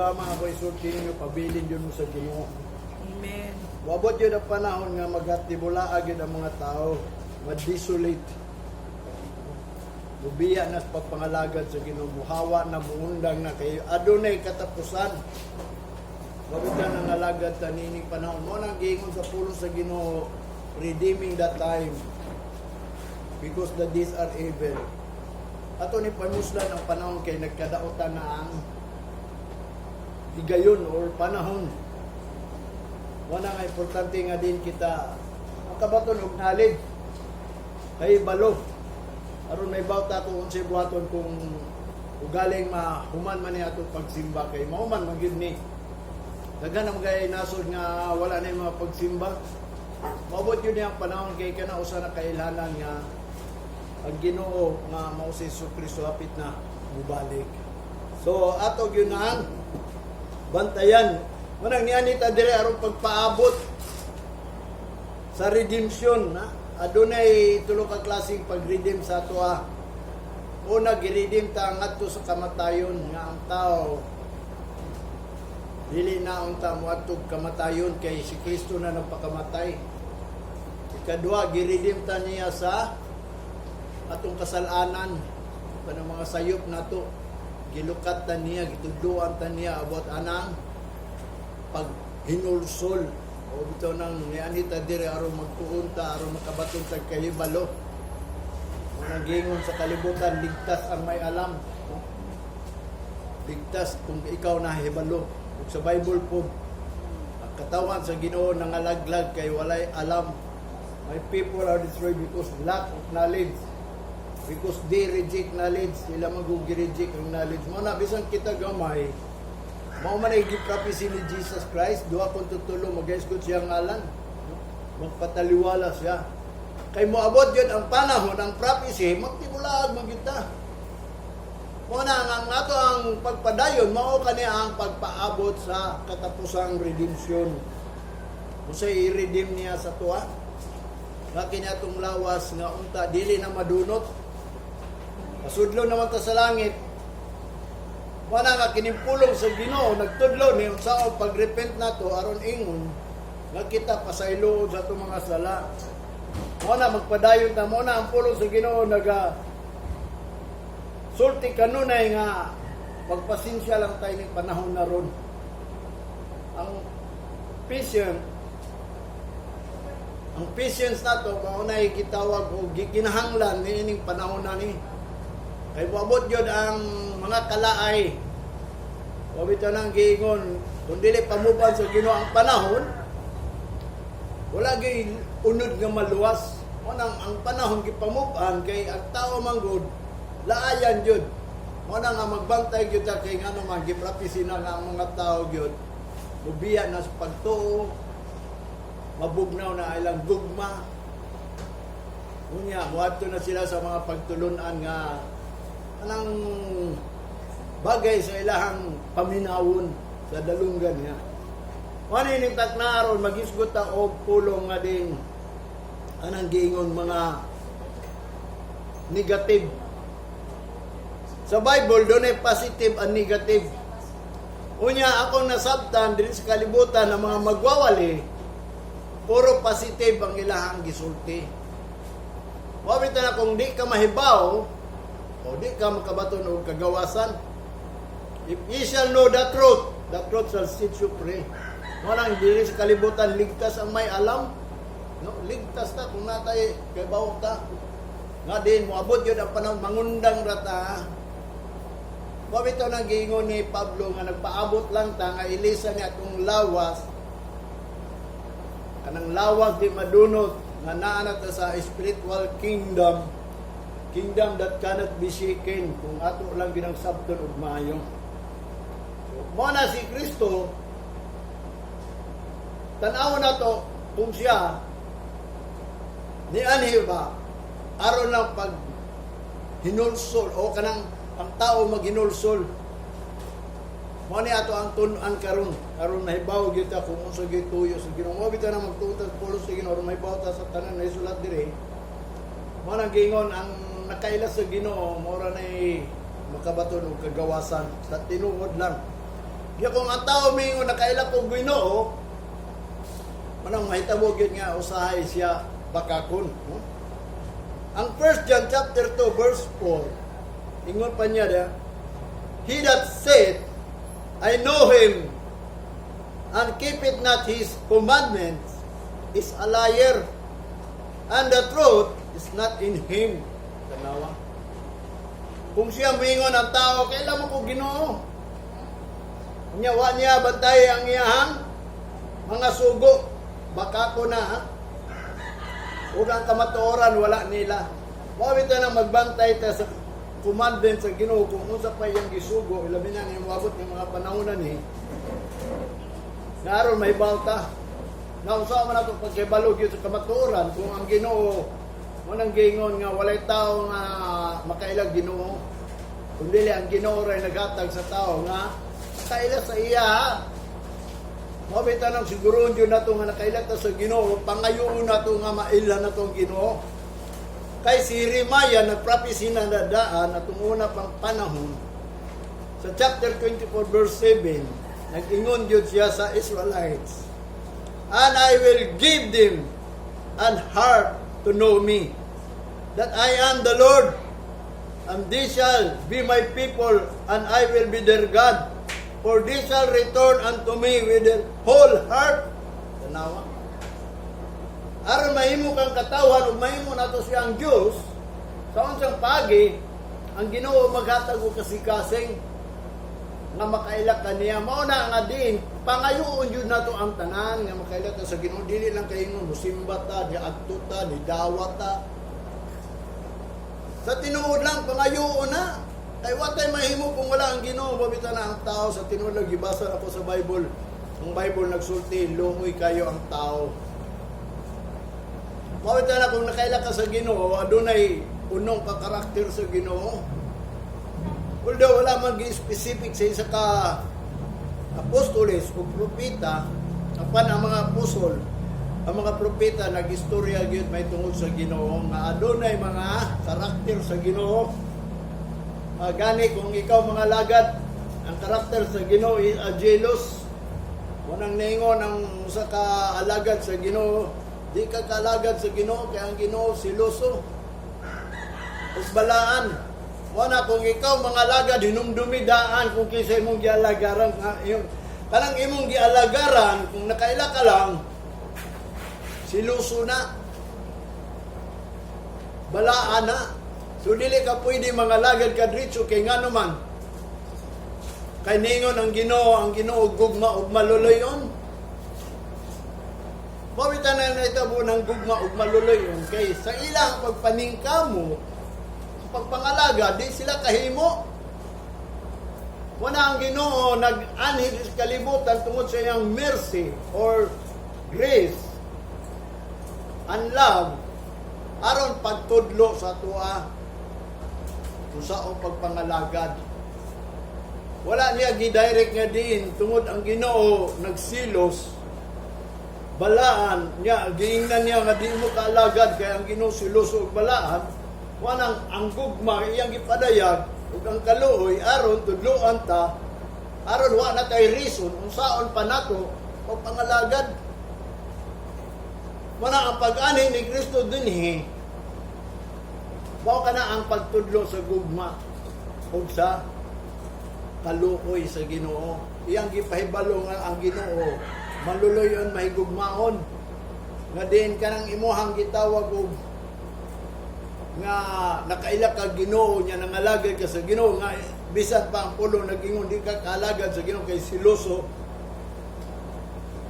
lamang ako isulti ninyo, pabilin yun mo sa Ginoo. Amen. Wabot yun ang panahon nga maghatibulaag yun ang mga tao, ma-desolate. Bubiya na sa pagpangalagad sa Ginoo, muhawa na muundang na kayo. Adunay katapusan. Wabot na nangalagad tanining panahon. Mo nang giingon sa pulo sa Ginoo, redeeming that time because the days are evil. Ato ni pamuslan ang panahon kay nagkadaotan na ang higayon or panahon. Wala nga importante nga din kita makabaton og knowledge kay balo aron may bawta to unsay buhaton kung ugaling mahuman man ni ato pagsimba kay mahuman man gyud ni daghan ang mga nasod nga wala na yung mga pagsimba. Maabot yun ang panahon kay kana usa na kailhanan nga ang Ginoo nga mao si Jesu-Kristo hapit na mubalik. So ato gyud na bantayan. Manang nianita dire aron pagpaabot sa redemption na adunay tulo ka klaseng pag-redeem sa ato. Una gi-redeem ta ngadto sa kamatayon nga ang tao dili na unta moadtog kamatayon kay si Kristo na nagpakamatay. Ikadua gi-redeem ta niya sa atong kasalanan kanang mga sayop nato. Gilukat ta niya, gitudloan ta niya about anang paghinulsol o bitaw nang nianita dire aron magtuunta aron makabaton sa kahibalo. Mga gingon sa kalibutan, ligtas ang may alam. Ligtas kung ikaw nahibalo. Ug sa Bible po, ang katawan sa Ginoo nangalaglag kay walay alam. My people are destroyed because lack of knowledge. Because they reject knowledge, sila mag-reject ang knowledge. Mo na bisan kita gamay, mao man ay gi-prophecy ni Jesus Christ, duha kung tutulo mag-esgot siya ngalan. Magpataliwala siya. Kay moabot yun ang panahon, ang prophecy, magtibulag magita. Mo na ang ato ang pagpadayon, mao kaniya ang pagpaabot sa katapusang redemption. Usay i-redeem niya sa tuwa. Laki niya itong lawas nga unta, dili na madunot. Pasudlo naman ta sa langit. Wala nga kinimpulong sa Ginoo, nagtudlo ni unsao pag-repent nato aron ingon nga kita pasaylo sa itong mga sala. Mo na magpadayon ta, mo na ang pulong sa Ginoo naga sulti kanunay nga magpasensya lang tayo ng panahon na ron. Ang patience nato maunay gitawag o ginahanglan nining panahon na ni. Kay buabot yun ang mga kalaay. Wabit nang giingon, kung dili pamuban sa Ginoo ang panahon, wala gyud unod nga maluwas. Manang ang panahon gipamuban kay ang tao manggod laayan jud. Manang nga magbantay gyud ta kay ngano man giprapisi na nga ang mga tao gyud. Mubiya na sa pagtuo, mabugnaw na ilang gugma. Unya, muadto na sila sa mga pagtulunan nga anang bagay sa ilahang paminawon sa dalunggan niya. Manining taknaron, magisgot ta og pulong nga din anang giingon mga negative. Sa Bible, doon ay positive and negative. Unya, akong nasabtan din sa kalibutan ng mga magwawali, puro positive ang ilahang gisulti. Wabit na kung di ka mahibaw, o di ka makabaton o kagawasan. If ye shall know the truth shall set you free. Walang diri sa kalibutan, ligtas ang may alam. No, ligtas ta kung natay kay bawog ta. Nga din, moabot yun ang panahon, mangundang rata. Wabit ito nang giingon ni Pablo nga nagpaabot lang ta, nga ilisa niya itong lawas. Kanang lawas di madunot, nga naanat sa spiritual kingdom that cannot be shaken kung ato lang ginagsabton og maayo. So, mo na si Kristo tan-aw na to kung siya ni anhi ba aron lang pag hinulsol o kanang ang tao maghinulsol. Mo ni ato ang tun-an karon aron nahibaw gyud ta kung unsa gyud tuyo sa Ginoo. Mo bitaw na magtutas pulos sa Ginoo aron mahibaw ta sa tanan na isulat dire. Mo nang gingon ang nakailas sa Ginoo mora nay makabaton og kagawasan sa tinuod lang. Ya kung ang tao mingo nakaila ko Ginoo, manang mahitabo gyud nga usahay siya bakakon, no? Ang 1 John chapter 2 verse 4, ingon pa niya da, he that said, I know him, and keepeth not his commandments, is a liar, and the truth is not in him. Tanawa. Kung siya mingon ang tao, kailan mo ko Ginoo? Wa niya bantay ang iyahang mga sugo, baka ko na, ha? Unang kamatuoran, wala nila. Mawit na magbantay ta sa commandment sa Ginoo kung unsa pa yung gisugo, ilabi na niya mabot ng mga panahonan ni. Naroon may balta. Nausa man ato pagkibalo gyud sa kamatuoran kung ang Ginoo manang gingon nga walay tao nga makailag Ginoo. Kundi ang Ginoo ray naghatag sa tao nga kaila sa iya. Mabitan ang siguro yun na ito nga nakailat sa Ginoo, pangayoon na ito nga maila na itong Ginoo. Kay si Jeremiah nagprophecy na nadaan at una pang panahon. Sa chapter 24 verse 7, nag-ingon yun siya sa Israelites. And I will give them an heart to know me, that I am the Lord, and they shall be my people, and I will be their God. For they shall return unto me with their whole heart. Tanawa. Aron mahimo kang katawan ug mahimo nato siyang Dios, sa unsang pagi ang Ginoo maghatag og kasikasing nga makailak kaniya. Mao na nga din pangayoon jud nato ang tanan nga makailak ta sa Ginoo, dili lang kay ingon musimba ta, di adto ta, di dawat ta. Sa tinuod lang pangayoon na. Kay watay mahimo kung wala ang Ginoo, babitan na ang tao. Sa tinuod lang gibasa ako sa Bible. Ang Bible nagsulti, lumoy kayo ang tao. Babitan na kung nakaila ka sa Ginoo, adunay unong ka karakter sa Ginoo. Although wala man gi-specific sa isa ka apostoles o propeta, apan ang mga apostol, ang mga propeta nag-istorya gyud may tungod sa Ginoo nga adunay mga karakter sa Ginoo. Gani kung ikaw mga lagad, ang karakter sa Ginoo is jealous. Wanang ningon ang usa ka alagad sa Ginoo, di ka kalagad sa Ginoo kay ang Ginoo siloso. Usbalaan. Wana kung ikaw mga lagad hinumdumidaan kung kinsa imong gialagaran yung kanang imong gialagaran kung nakaila ka lang siloso na. Balaan na. So dili ka pwede mga lagad ka diretso kay ngano man. Kay ningon ang Ginoo gugma ug maluloyon. Mawitan na itabo ng gugma ug maluloyon kay sa ilang pagpaningkamo, pagpangalaga, di sila kahimo. Wala ang Ginoo nag-anhid sa kalibutan tungod sa iyang mercy or grace and love aron pagtudlo sa tuwa usaong pagpangalagad. Wala niya gidirect nga din tungod ang Ginoo nagsilos. Balaan niya, giingnan niya nga di mo kaalagad kaya ang Ginoo silos ug balaan. Wanang ang gugma iyang gipadayag ug ang kaluoy aron tudloan ta aron wa na tay reason unsaon pa nato o pangalagad. Wana ang pag-ani ni Kristo dinhi mao kana ang pagtudlo sa gugma ug sa kaluoy sa Ginoo. Iyang gipahibalo nga ang Ginoo maluloyon mahigugmaon nga din kanang imuhang gitawag og nga nakaila ka Ginoo nya nangalagad ka sa Ginoo nga bisan pa ang pulo nagingon di ka kaalagad sa Ginoo kay siloso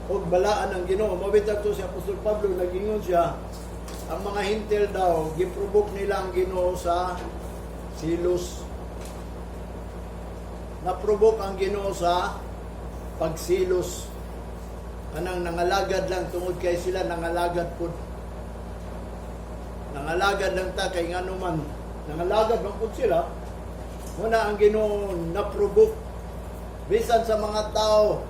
og balaan ang Ginoo. Mabitag to si Apostol Pablo nagingon siya ang mga hintil daw, giprobok nila ang Ginoo sa silos. Naprobok ang Ginoo sa pagsilos. Anang nangalagad lang tungod kay sila nangalagad pud. Nangalagad lang ta kay ngano man nangalagad lang pud sila. Muna ang Ginoo naprobok bisan sa mga tao.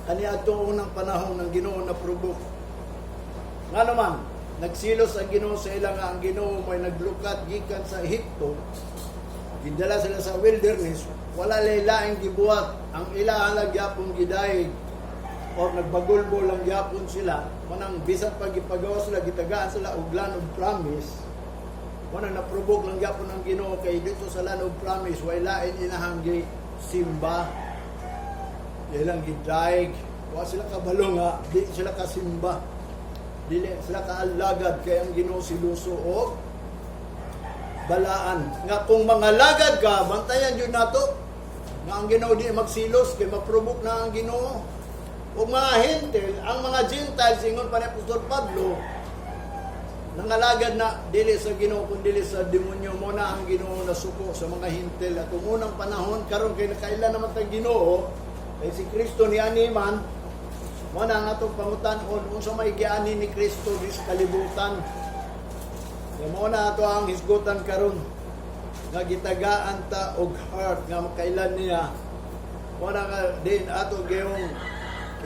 Ani atong unang panahon ng Ginoo naprobok. Ngano man nagsilos ang Ginoo sa ilang ang Ginoo may naglukat gikan sa Ehipto. gidala sila sa wilderness, wala laylaing gibuhat. Ang ilahan lang gyapon gidayeg o nagbagulbol lang gyapon sila. Manang bisan pag ipagawa sila, gitagaan sila og land of promise. Manang naprobok lang gyapon ang Ginoo kay dito sa land of promise, wala inahang simba. Ilang gidayeg, wa sila kabalo nga, di sila kasimba. Dili sila kaalagad kay ang Ginoo siluso og balaan. Nga kung mga lagad ka, bantayan yun nato. Nga ang Ginoo di magsilos, kay maprobok na ang Ginoo. O mga hintil, ang mga Gentiles, ingon pa ni Apostol Pablo, nangalagad na dili sa Ginoo kung dili sa demonyo mo na ang Ginoo nasuko sa mga hintil. At kung unang panahon, karon kay nakailan naman tayong Ginoo, kay si Kristo ni animan, mo na ang atong pangutan-on kung sa may giani ni Kristo di sa kalibutan. Kaya mo na ato ang hisgutan karon nga gitagaan ta og heart nga makailan niya. Mo na nga din ato gayong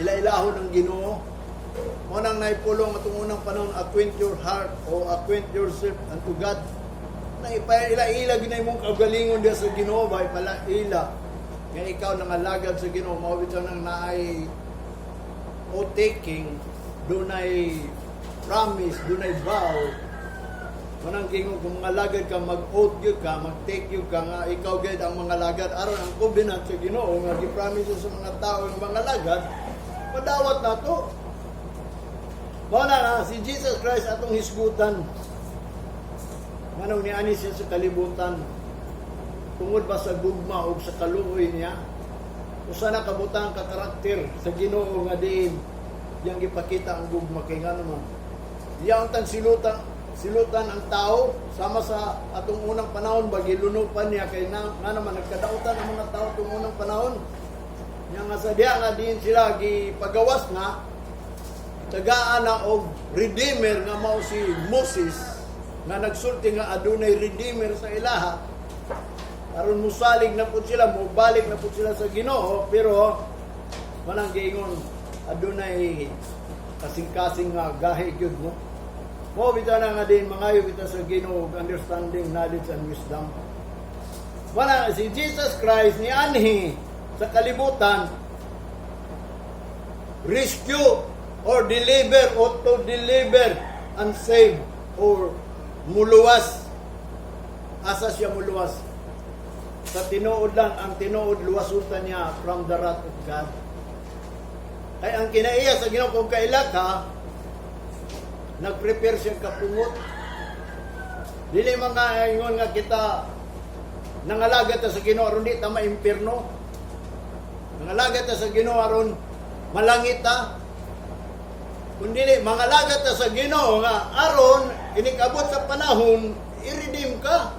ilailahon ng Ginoo. Mo nang naipulong atong unang panahon, acquaint your heart o acquaint yourself unto God. Na ipaila-ila ginay mong kagalingon diya sa Ginoo, bay pala ila. Nga ikaw nangalagad sa Ginoo, mawit sa nang naay o taking, dunay promise, dunay vow. Manang kingo kung mga lagad ka, mag-oath yun ka, mag-take yun ka, nga ikaw gayad ang mga lagad. Aron ang covenant sa Ginoo, nga gi-promise sa mga tao ng mga lagad, padawat na to. Muna na, si Jesus Christ atong hisgutan. Manong ni ani siya sa kalibutan, tungod ba sa gugma o sa kaluoy niya, usa na kabutang ka karakter sa Ginoo nga diin yang gipakita ang gugma kay nga naman diyan tan silutan ang tao sama sa atong unang panahon bagilunupan niya kay nga naman nagkadautan ang mga tao tung unang panahon nya nga sa diya nga diin sila gipagawas na tagaan na og redeemer nga mao si Moses nga nagsulti nga adunay redeemer sa ilaha. Aron musalig na po sila, mubalik na po sila sa Ginoo, pero manang giingon adunay kasing-kasing nga gahi gyud mo. Mo bitaw na nga din mangayo kita sa Ginoo understanding, knowledge and wisdom. Wala si Jesus Christ ni anhi sa kalibutan rescue or deliver or to deliver and save or muluwas. Asa siya muluwas? Sa tinuod lang, ang tinuod luwasutan niya from the wrath of God. Ay ang kinaiya sa Ginoo kung kaila ka, nag-prepare siya kapungot. Dili mga ingon nga kita nangalagat ta sa Ginoo aron di ta maimpierno. Nangalagat ta sa Ginoo aron malangit ta. Kung dili mangalagat ta sa Ginoo nga aron inikabot sa panahon i-redeem ka.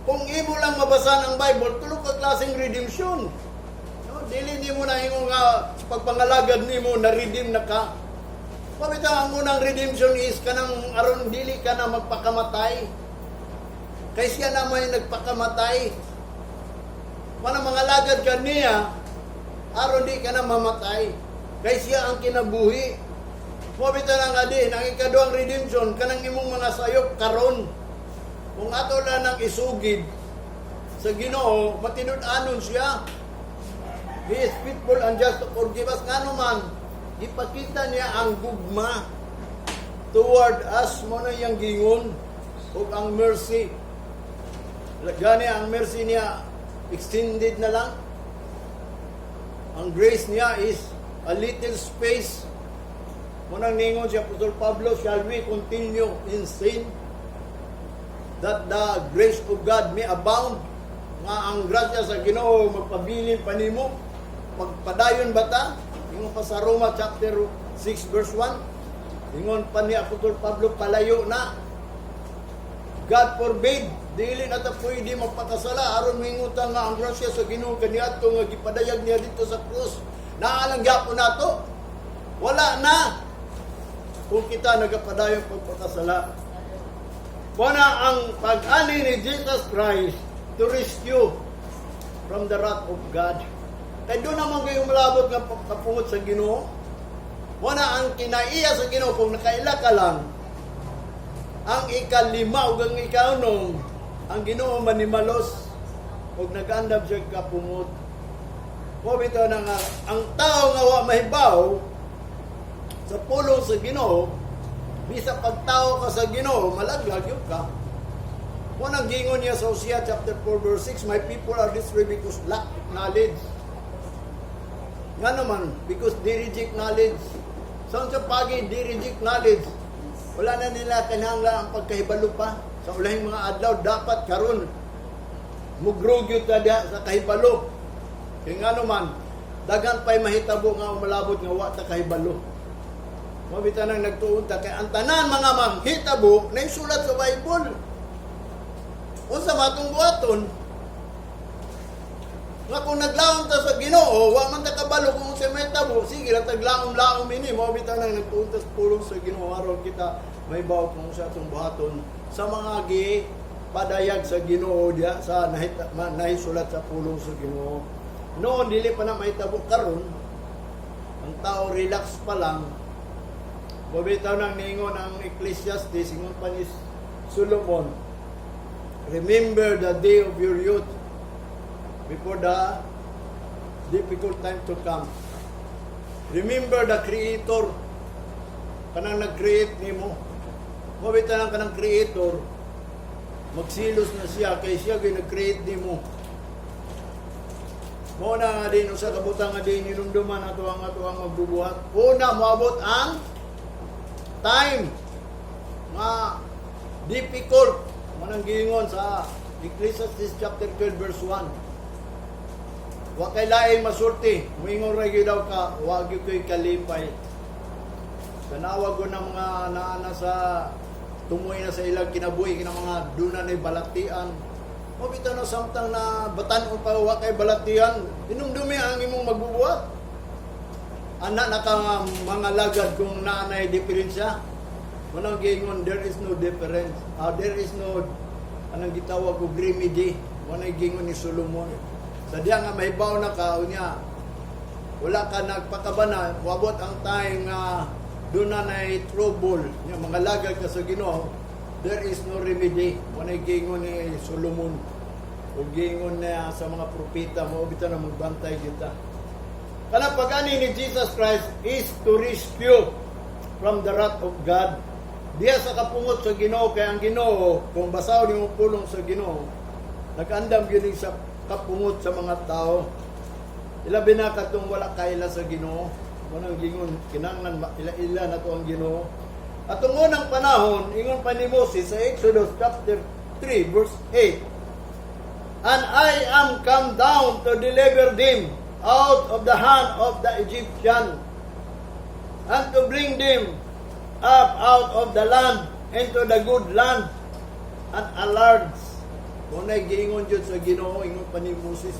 Kung imo lang mabasan ang Bible, tulo ka klaseng redemption. No, dili nimo na ingon nga pagpangalagad nimo na redeem na ka. Pabitaw ang unang redemption is kanang aron dili ka na magpakamatay. Kay siya na may nagpakamatay. Mana mangalagad ka niya aron di ka na mamatay. Kay siya ang kinabuhi. Pabitaw na nga din ang ikaduhang redemption kanang imong mga sayop karon. Kung ato lang nang isugid sa Ginoo, matinud-anon siya. He is faithful and just to forgive us. Nga naman, ipakita niya ang gugma toward us, mo na yung gingon, o ang mercy. Gani ang mercy niya, extended na lang. Ang grace niya is a little space. Mo nang ningon si Apostol Pablo, shall we continue in sin? That the grace of God may abound, nga ang grasya sa Ginoo magpabilin pa nimo, magpadayon bata. Ingon pa sa Roma chapter 6 verse 1, ingon pa ni Apostol Pablo, palayo na. God forbid, dili na ta pwede magpakasala aron mingutan nga ang grasya sa Ginoo kaniadto nga gipadayag niya dito sa krus. Naalang gyapon nato. Wala na kung kita nagapadayon pagpakasala. Kuna ang pag-ani ni Jesus Christ to rescue from the wrath of God. Kaya doon naman kayo malabot ng kapungot sa Ginoo. Kuna ang kinaiya sa Ginoo kung nakaila ka lang, ang ikalima o ang ikaunom, ang Ginoo manimalos ug nag-andam siya kapungot. Mo bitaw na nga ang tao nga wa mahibaw sa pulong sa Ginoo, bisa pagtao ka sa Ginoo, malaglag yun ka. Kung ang gingon niya sa Hosea chapter 4 verse 6, my people are destroyed because lack of knowledge. Nga naman, because they reject knowledge. Saan sa pagi, they reject knowledge. Wala na nila kinahanglan ang pagkahibalo pa. Sa ulahing mga adlaw, dapat karon mugrugyo ta sa kahibalo. Kaya nga naman, dagan pa'y mahitabo nga umalabot nga wa ta kahibalo. Mabita nang nagtuon ta kay ang tanan mga manghitabo na isulat sa Bible. Unsa matong buhaton? Nga kung naglaom ta sa Ginoo, wa man ta kabalo kung sa mahitabo, sige lang taglaom-laom ini. Mabita nang nagtuon ta sa pulong sa Ginoo aron kita may baw kung sa atong buhaton sa mga padayag sa Ginoo diya sa nahisulat sa pulong sa Ginoo. Noon dili pa na mahitabo karon, ang tao relax pa lang. Mabitaw nang ningon ang Ecclesiastes, ingon pa ni Solomon, remember the day of your youth before the difficult time to come. Remember the Creator, kanang nag-create nimo. Mabitaw nang kanang Creator, magsilos na siya kay siya gyud nag-create nimo. Mo na nga din usa ka butang nga din inumduman ato ang magbubuhat. Una moabot ang time nga difficult manang giingon sa Ecclesiastes chapter 12 verse 1. Wa kay laing masulti, moingon ra gyud daw ka, wa gyud koy kalipay. Tanawa ko ng mga naana sa tumoy na sa ilang kinabuhi kinang mga dunay balatian. Mabitaw na samtang na batan-on pa wa kay balatian, inumdumi ang imong magbubuhat. Anak na ka mga lagad kung naanay diferensya. Manang gingon, there is no difference. There is no, anong gitawag ko, remedy. Manang gingon ni Solomon. Sadya nga mahibaw na ka, unya, wala ka nagpakabana, wabot ang time nga doon na trouble. Yung mga lagad ka sa Ginoo, there is no remedy. Manang gingon ni Solomon. O gingon na sa mga propeta, maubita na magbantay kita. Kanang pag-ani ni Jesus Christ is to rescue from the wrath of God. Diya sa kapungot sa Ginoo, kaya ang Ginoo, kung basaw ni mo pulong sa Ginoo, nag-andam yun sa kapungot sa mga tao. Ilabi na katong wala kaila sa Ginoo. Manang gingon, kinanglan ila na to ang Ginoo. At ang unang panahon, ingon pa ni Moses sa Exodus chapter 3 verse 8, and I am come down to deliver them out of the hand of the Egyptian, and to bring them up out of the land into the good land, and a large. Muna'y giingon dyan sa Ginoo, ingon pa ni Moses,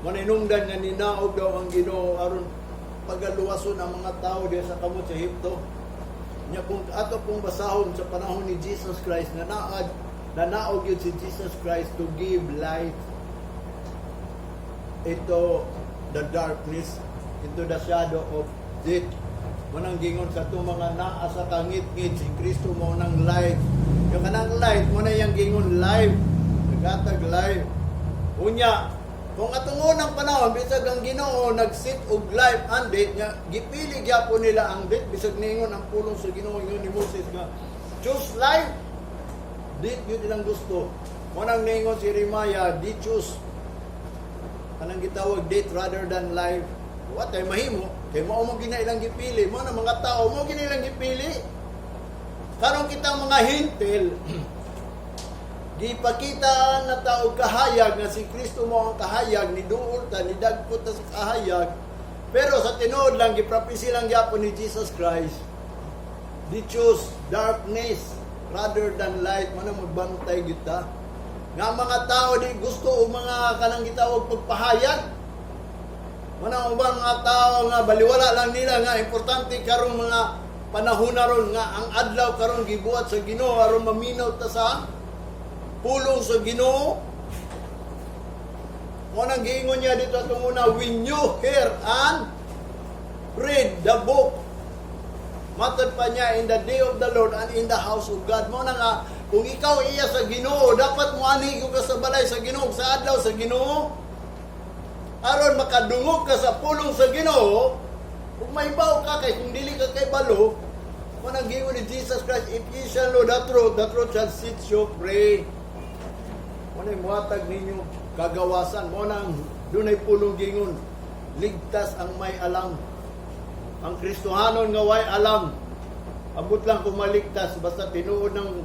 maninungdan nga ninaog daw ang Ginoo aron pagaluwason ang mga tao diya sa kamot sa Egypto. Nya kung ato pong basahon sa panahon ni Jesus Christ, nanaog yun si Jesus Christ to give light into the darkness, into the shadow of death. Manang gingon sa itong mga naa sa kangit-ngit, si Kristo mo ng light. Yung kanang light, mo na yung gingon live, nagatag live. Unya, kung atong unang panahon, bisag ang Ginoo nag-sit og life and death niya, gipili gyapon nila ang death, bisag ningon ang pulong sa Ginoo ingon ni Moses nga, choose life, death yun ilang gusto. Manang ningon si Jeremiah, di choose kanang gitawag death rather than life. What ay mahimo? Kay mao mo ginailang gipili. Mo na mga tao mo ginailang gipili. Karon kita mga hintil, gipakita na tao kahayag nga si Kristo mo ang kahayag ni duol ta ni dagkot ta sa kahayag. Pero sa tinuod lang giprophecy lang gyapon ni Jesus Christ. Di choose darkness rather than light. Mo na magbantay kita. Nga mga tao di gusto o mga kanang gitawag pagpahayag. Manang ubang mga tao nga baliwala lang nila nga importante karong mga panahon na ron nga ang adlaw karon gibuhat sa Ginoo aron maminaw ta sa pulong sa Ginoo. Mo nang giingon niya dito atong una, when you hear and read the book, matod pa niya in the day of the Lord and in the house of God. Mo na nga Kung ikaw iya sa Ginoo, dapat mo ani ka sa balay sa Ginoo, sa adlaw sa Ginoo. Aron makadungog ka sa pulong sa Ginoo, kung mahibaw ka kay kung dili ka kay balo, manang gingon ni Jesus Christ, if ye shall know the truth shall set you free. Manay muhatag ninyo kagawasan, manang dunay pulong gingon, ligtas ang may alam. Ang Kristohanon nga way alam, abot lang kung maligtas, basta tinuod ng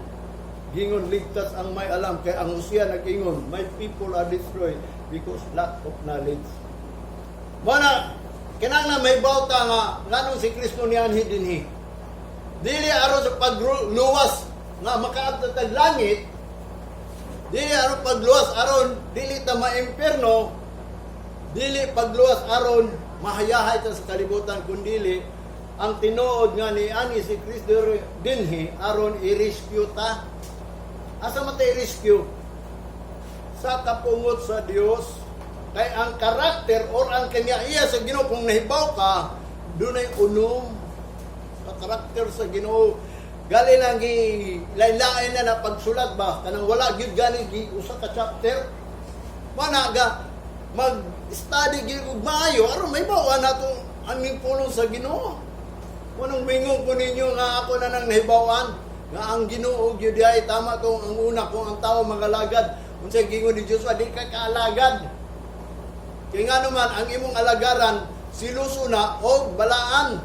gingon ligtas ang may alam. Kaya ang Hosea nag-ingon, my people are destroyed because lack of knowledge. Mana, kinang na may bauta nga, nganong si Kristo niyanhi dinhi. Dili aron sa pagluwas nga makaabot tag langit, dili aron pagluwas aron dili ta maimperno, dili pagluwas aron mahayahay ta sa kalibutan, kundili ang tinuod nga ni ani si Kristo dinhi aron i-rescue ta. Asa man ta i-rescue? Sa kapungot sa Dios. Kay ang karakter or ang kanya-iya sa Ginoo, kung nahibaw ka, dunay unom sa karakter sa Ginoo. Gali lang lain-lain na pagsulat ba, kanang wala gyud gani usa ka chapter. Managa mag-study gyud og maayo aron mahibaw nato aming pulong sa Ginoo. Kunong mingong ko ninyo nga ako na nang nahibawan nga ang Ginoo gyud ay tama tong ang una kung ang tao mangalagad. Unsay gingon ni Joshua, di ka kaalagad. Kaya nga naman ang imong alagaran siluso na o balaan.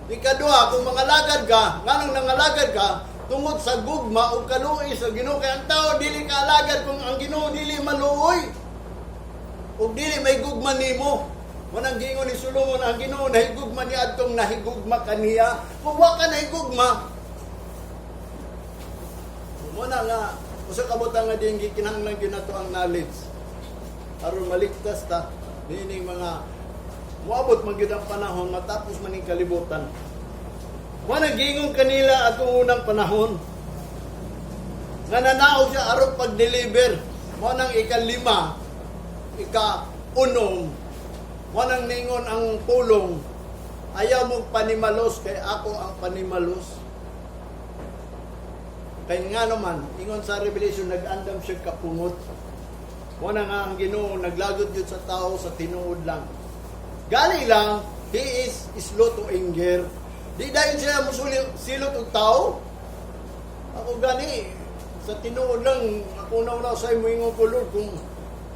Ikaduha, kung mangalagad ka, nganong nangalagad ka, tungod sa gugma o kaluoy sa Ginoo. Kaya ang tao dili kaalagad kung ang Ginoo dili maluoy. O dili may gugma nimo. Manang gingon ni Solomon, ang Ginoo nahigugma ni adtong nahigugma kaniya. Kung wa ka nahigugma, muna nga, usa kabutang nga din gikinahanglan ginato ang knowledge. Aron maligtas ta dining mga moabot man gyud ang panahon matapos man ning kalibutan. Wa nagingong kanila atong unang panahon nga nanaog siya aron pag-deliver. Mo nang ika-5, ika-6, mo nang ningon ang pulong, ayaw mo panimalos kay ako ang panimalos. Kaya nga naman, ingon sa Revelation, nag-andam siya kapungot. Muna nga ang Ginoo, naglagot yun sa tao sa tinuod lang. Gali lang, he is slow to anger. Di dahil siya musilot og tao. Ako gani, sa tinuod lang, ako na sa imo ingon ko, Lord, kung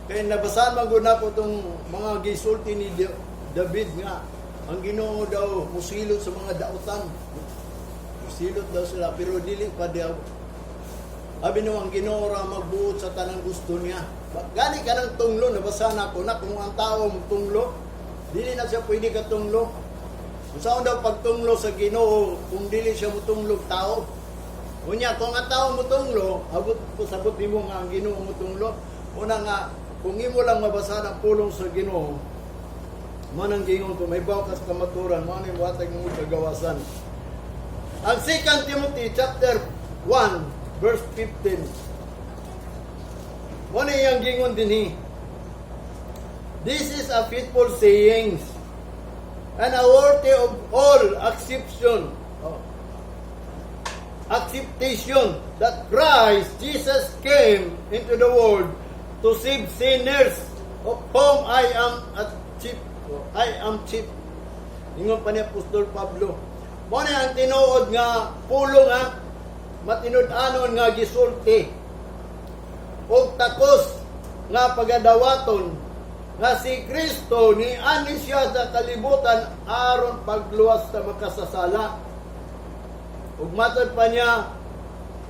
kaya nabasahan magod na po itong mga gisulti ni David nga, ang Ginoo daw, musilot sa mga dautan. Musilot daw sila, pero dili pa daw. Abi no ang Ginoo ra magbuot sa tanang gusto niya. Gani ka ng tunglo, nabasa na ko na kung ang tao tunglo, dili na siya pwede ka tunglo. Kung saan daw pagtunglo sa Ginoo, kung dili siya mutunglo tao. Unya, kung ang tao mutunglo, sabot nimo nga ang Ginoo mutunglo. Una nga, kung imo lang mabasa ng pulong sa Ginoo, manang gingon ko, may bakas kamaturan, manang watag mo kagawasan. Ang 2 Timothy chapter 1, verse 15. Muna yung gingon din this is a faithful sayings and a worthy of all acceptation that Christ Jesus came into the world to save sinners, of whom I am chief. Ingon pa ni Apostol Pablo. Muna ang tinuod nga pulong matinud-anon nga gisulti o takos nga pagadawaton nga si Kristo ni ani siya sa kalibutan aron pagluwas sa makasasala. Ug matod pa niya,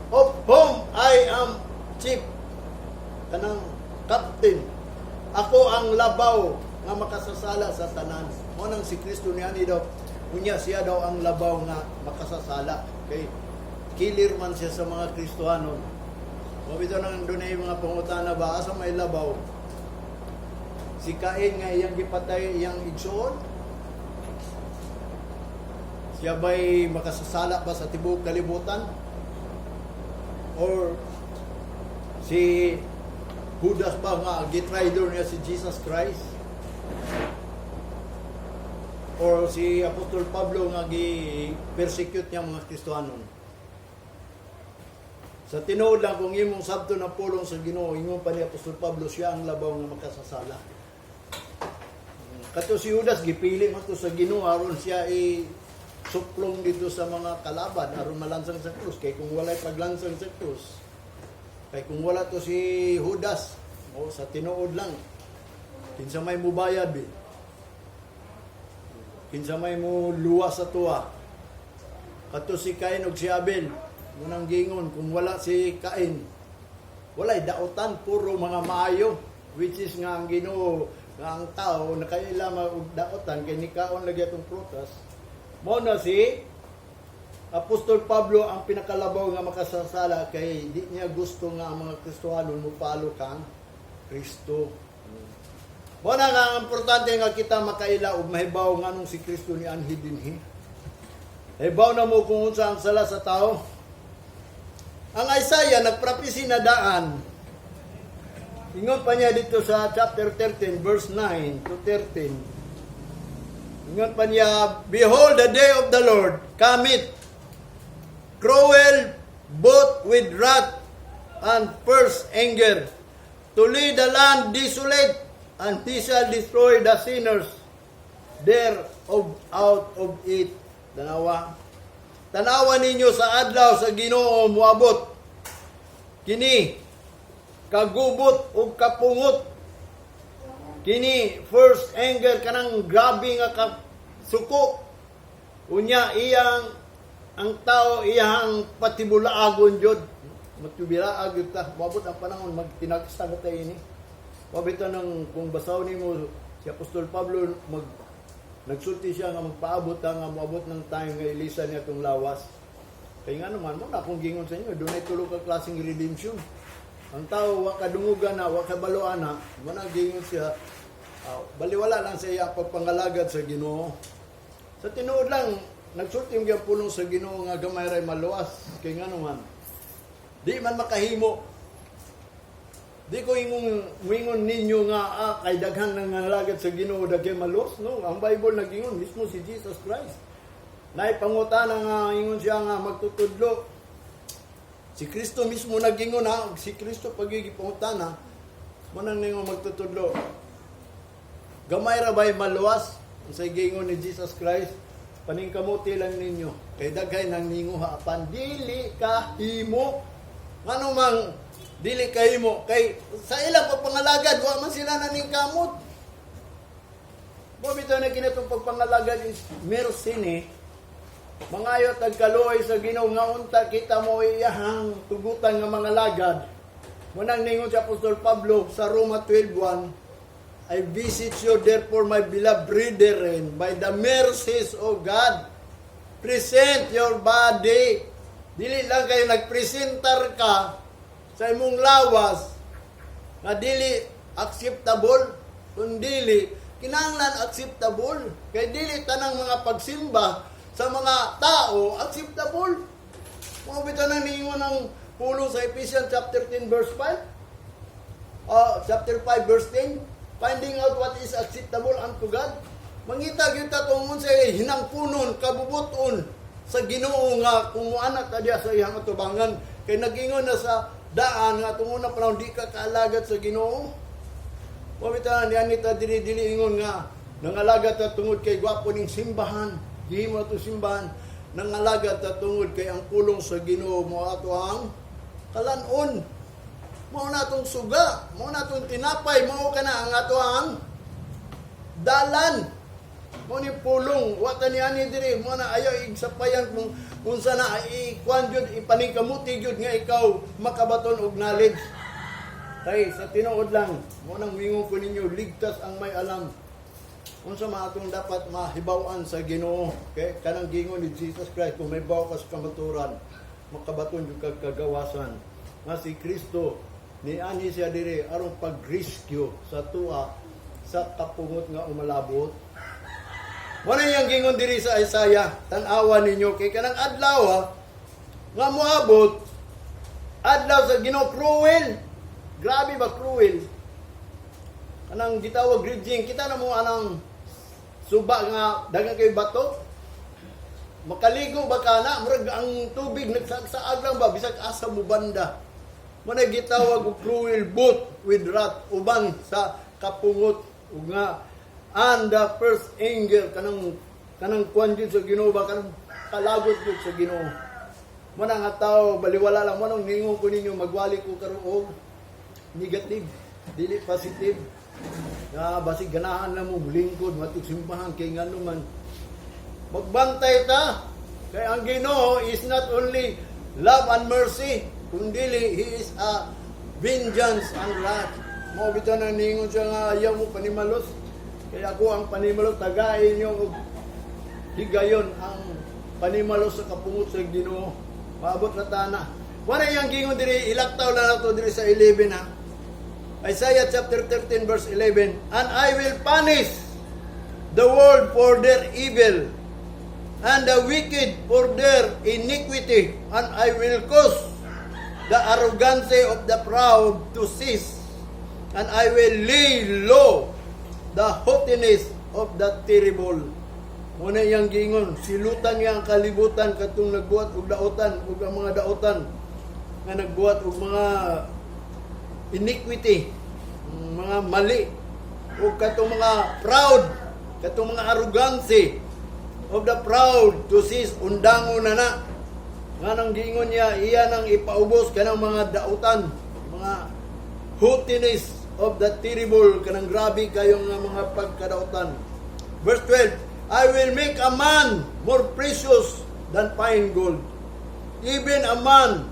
of whom I am chief, kanang captain. Ako ang labaw nga makasasala sa tanan. Mo nang si Kristo ni ani daw, unya siya daw ang labaw nga makasasala. Kay kilir man siya sa mga Kristohanon. Mabito nang doon ay mga pangutana ba, asa may labaw? Si Cain nga iyang gipatay, iyang igsoon? Siya ba'y makasasala pa sa tibuok kalibutan? Or si Judas ba nga, gitraidor niya si Jesus Christ? Or si Apostol Pablo nga gi-persecute niya mga Kristohanon? Sa tinuod lang kung imong sabto na pulong sa Ginoo, ingon pa ni Apostol Pablo, siya ang labaw nga makasasala. Kato si Judas gipili man to sa Ginoo aron siya suplong dito sa mga kalaban aron malansang sa krus. Kay kung walay paglansang sa krus, kay kung wala to si Judas, sa tinuod lang, kinsa may mubayad kinsa may mo luwa sa tuwa. Kato si Cain ug si Abel, munang gingon, kung wala si Cain, walay daotan, puro mga maayo, which is nga ang Ginoo, nga ang tao, nakaila og daotan, kay nikaon lagi atong prutas. Mo na si Apostol Pablo ang pinakalabaw nga makasasala, kay di niya gusto nga ang mga Kristohanon mupalo kang Kristo. Mo na nga ang importante nga kita makaila og mahibaw nganong si Kristo ni anhi dinhi. Hibaw na mo kung unsa ang sala sa tao. Ang Isaiah nagprapisi na daan. Ingon pa niya dito sa chapter 13 verse 9 to 13. Ingon pa niya, behold, the day of the Lord cometh, cruel both with wrath and fierce anger, to lay the land desolate, and he shall destroy the sinners out of it. Tanawa ninyo sa adlaw sa Ginoo moabot, kini kagubot ug kapungot, kini first anger, kanang grabe nga kasuko. Unya iyang ang tao iyang patibulaagon jud, matubiraag jud ta. Moabot ang panahon magtinagsa ta ini. Mabita nang kung basaw nimo si Apostol Pablo nagsulti siya nga magpaabot nga moabot ng time nga ilisa niya itong lawas. Kaya nga naman, mo na akong gingon sa inyo, doon ay tulog ka klaseng redemption. Ang tao, wakadungugan na, wakabaluan na, mo na gingon siya, baliwala lang sa iya pagpangalagad sa Ginoo. Sa tinuod lang, nagsulti yung pulong sa Ginoo nga gamay ray maluwas. Kaya nga naman, di man makahimo. Di ko ingon ninyo nga kay daghan nang ngalagad sa Ginoo daghay malos, no? Ang Bible nagingon mismo si Jesus Christ. Nay pangutana nga ingon siya nga magtutudlo. Si Kristo mismo nagingon si Kristo pagigi pangutana, mo nang ningon magtutudlo. Gamay ra bay maluwas sa gingon ni Jesus Christ, paningkamuti lang ninyo. Kay daghay nang ninguha apan dili ka himo. Ngano mang dili kayo mo, kay sa ilang pagpangalagad, wa man sila naning kamot. Bumito na kinitong pagpangalagad is mercy ni, mangayo tagkaluoy sa Ginoo nga unta kita mo iyahang tugutan nga mga lagad. Munang ningon si Apostol Pablo sa Roma 12:1, I beseech you therefore, my beloved brethren, by the mercies of God, present your body. Dili lang kayo nagpresentar ka sa imong lawas nga dili acceptable, kundi kinahanglan acceptable. Kay dili tanang mga pagsimba sa mga tao acceptable. Mga bitaw nang niingon ng pulong sa Ephesians chapter 10 verse 5. Chapter 5 verse 10, finding out what is acceptable unto God. Mangita gyud ta tungod sa hinangpunon, kabubuton sa Ginoo nga kung anak ta diya sa iyang atubangan. Kay nagingon na sa daan nga tungod na panahon di ka kaalagad sa Ginoo. Pamitan niya nita dili ingon nga nangalagad ta tungod kay gwapo ning simbahan. Di mo to simbahan. Nangalagad ta tungod kay ang pulong sa Ginoo mo ato ang kalan-on. Mao na tong suga, mao na tong tinapay, mao kana ang ato ang dalan. Mo ni pulong, wata ni ani diri, mo na ayaw igsapayan kung unsa na ikuan jud ipaningkamuti jud nga ikaw makabaton og knowledge. Kay sa tinuod lang, mo nang mingon ko ninyo, ligtas ang may alam. Unsa man atong dapat mahibaw-an sa Ginoo, kay kanang gingon ni Jesus Christ, kung may baw ka sa kamaturan, makabaton jud kag kagawasan. Nga si Kristo ni ani siya diri aron pag-rescue sa tuwa sa kapungot nga umalabot. Wala yang gingon diri sa Isaiah, tan-awa ninyo kay kanang adlaw nga moabot, adlaw sa Ginoo cruel. Grabe ba cruel? Kanang gitawag raging, kita na mo anang suba nga daghang kay bato. makaligo ba ka na, murag ang tubig nagsaag lang ba, bisag asa mo banda. Muna gitawag og cruel boat with wrath, uban sa kapungot, ug nga, and the first angel, kanang kwan jud sa Ginoo ba, kanang kalagot jud sa Ginoo. Muna nga tao, baliwala lang, manong ningon ko ninyo, magwali ko karon og negative, dili positive. Na basig ganahan na mo, lingkod, matik simbahan, kay nga naman. Magbantay ta, kay ang Ginoo is not only love and mercy, kundi He is a vengeance and wrath. Mao bitaw nang ningon siya nga ayaw mo panimalos. Kaya ako ang panimalos, tagain niyo og higayon ang panimalos sa kapungot sa Ginoo. Maabot na tana. Wala yang gingon diri, ilaktaw na nato diri sa 11 ha. Isaiah chapter 13 verse 11. And I will punish the world for their evil, and the wicked for their iniquity, and I will cause the arrogancy of the proud to cease, and I will lay low the haughtiness of the terrible. Muna yang gingon, silutan niya ang kalibutan katong nagbuhat og daotan, ug ang mga daotan nga nagbuhat og mga iniquity, mga mali, ug katong mga proud, katong mga arrogancy of the proud to cease, undangon na nga nang gingon niya, iya nang ipaubos kanang mga daotan, mga haughtiness of the terrible, kanang grabe kayo nga mga pagkadaotan. Verse 12, I will make a man more precious than fine gold, even a man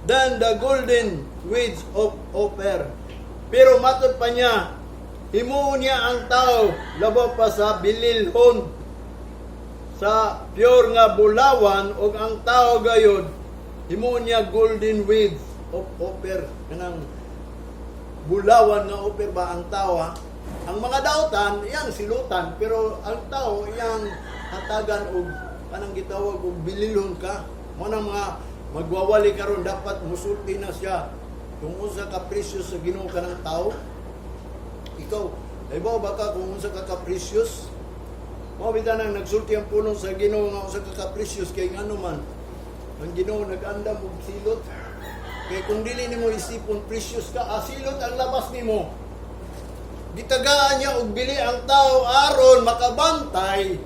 than the golden weeds of Ophir. Pero matod pa niya, himuon niya ang tao labaw pa sa bililhon, sa pure nga bulawan, o ang tao gayod, himuon niya golden weeds of Ophir. Kanang bulawan nga Ophir ba ang tao ha? Ang mga daotan, iyang silutan, pero ang tao, iyang hatagan o kanang gitawag o bililhon ka. Mga mga magwawali karon dapat musulti na siya. Kung unsa ka precious sa Ginoo ka ng tao, ikaw, ibaw ba ka kung unsa ka precious? Mabita nang nagsulti ang punong sa Ginoo nga unsa ka precious kay ngano man. Ang Ginoo nag-andam og silot. Kay kung dili nimo isipon precious ka, silot ang labas nimo. Gitagaan niya og bili ang tao aron makabantay,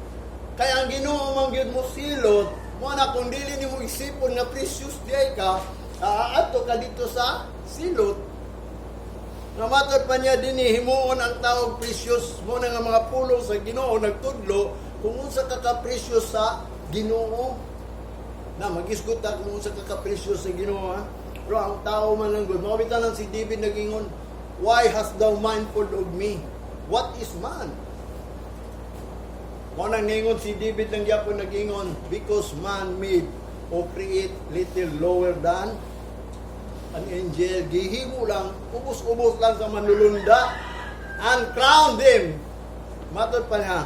kay ang Ginoo man gyud mo silot, mo na kung dili nimo isipon nga precious diay ka, aadto ka dito sa silot. Namatod pa niya dinhi, himuon ang tao precious, mo na nga mga pulong sa Ginoo nagtudlo kung unsa ka precious sa Ginoo. Na magisgot ta kung unsa ka precious sa Ginoo ha. Pero ang tao man lang gud, mabitan si David nagingon, why hast thou mindful of me? What is man? Kung nang ningon si David ng yapon nagingon, because man made or create little lower than an angel. Gihimo lang, ubos-ubos lang sa manlulunda, and crown them. Matod pa niya,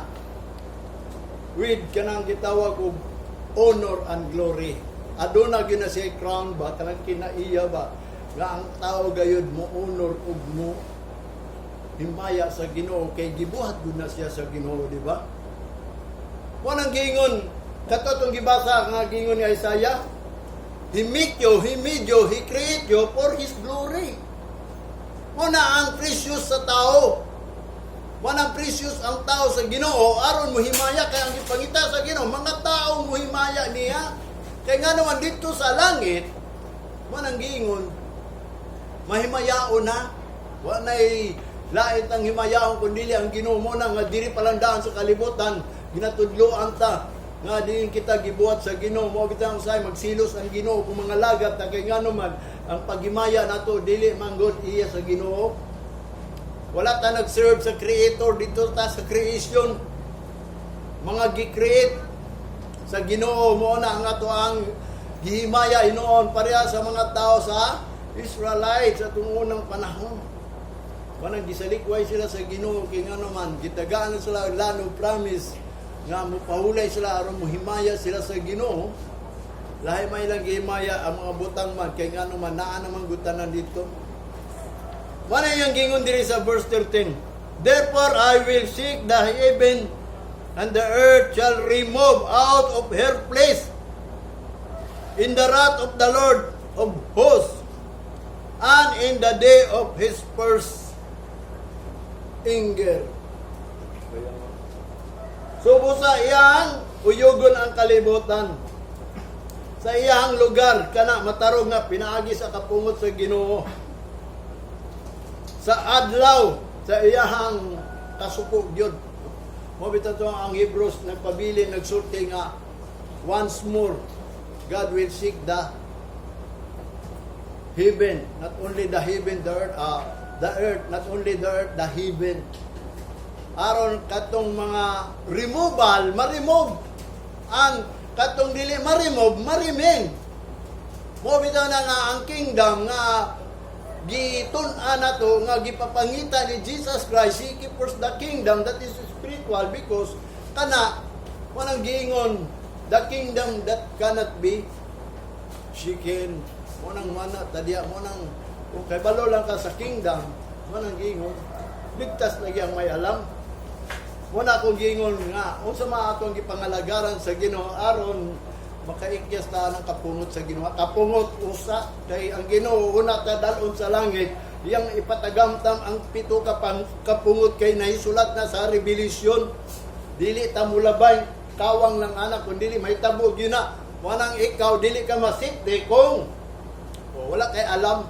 with kanang gitawag og honor and glory. Aduna gyud na siya crown ba, kanang kinaiya ba, nga ang tao gayud mo honor ug mo himaya sa Ginoo, kay gibuhat gud na siya sa Ginoo, di ba? Wanang gingon katotong gibasa nga gingon ni Isaiah, He made you, He create you for His glory. Muna ang precious sa tao. Wanang precious ang tao sa Ginoo aron mo himaya, kay ang gipangita sa Ginoo mga tao mo himaya niya. Kay nga naman dito sa langit, wanang gingon mahimayaon na, wanay lait ang himayaon kundi ang Ginoo mo na nga diri palandaan sa kalibutan, ginatudloan ta nga din kita gibuhat sa Ginoo. Mo bitang say magsilos ang Ginoo kung mga lagat na kay ngano man ang paghimaya nato dili manggod iya sa Ginoo. Wala ta nag-serve sa Creator, dito ta sa creation, mga gi-create sa Ginoo. Mo na ang ato ang gihimaya inoon pareha sa mga tao sa Israelites sa tungunang panahon. Manang gisalikway sila sa Ginoo, kay ngano man gitagaan sila land of promise nga mupahulay sila aron mohimaya sila sa Ginoo. Lahi may lang gihimaya ang mga butang man, kay ngano man naa naman gutanan dito. Mana yang gingon diri sa verse 13, therefore I will seek the heaven and the earth shall remove out of her place in the wrath of the Lord of hosts, and in the day of his first anger. Subo sa iyang uyugon ang kalibutan. Sa iyang lugar, kana matarong nga pinaagi sa kapungot sa Ginoo. Sa adlaw, sa iyang kasuko gyud. Mo bitaw ang Hebrews nagpabili nagsulti nga once more God will seek the heaven, not only the heaven, the earth, not only the earth, the heaven. Aron katong mga removal, ma-remove. Ang katong dili ma-remove, ma-remain. Mo bitaw na nga ang kingdom nga gitun-an nato nga gipapangita ni Jesus Christ, seek ye first the kingdom that is spiritual, because kana wanang giingon the kingdom that cannot be shaken. Munang mana tadiya munang kung kay balo lang ka sa kingdom, munang giingon ligtas lagi ang may alam. Muna akong giingon nga unsa man atong gipangalagaran sa Ginoo aron makaikyas ta ng kapungot sa Ginoo. Kapungot usa kay ang Ginoo una ta dalon sa langit, iyang ipatagamtam ang pito ka kapungot kay nahisulat na sa Revelation. Dili ta mulabay kawang lang anak kun dili mahitabo gyud na. Wanang ikaw dili ka masikde kung wala kay alam.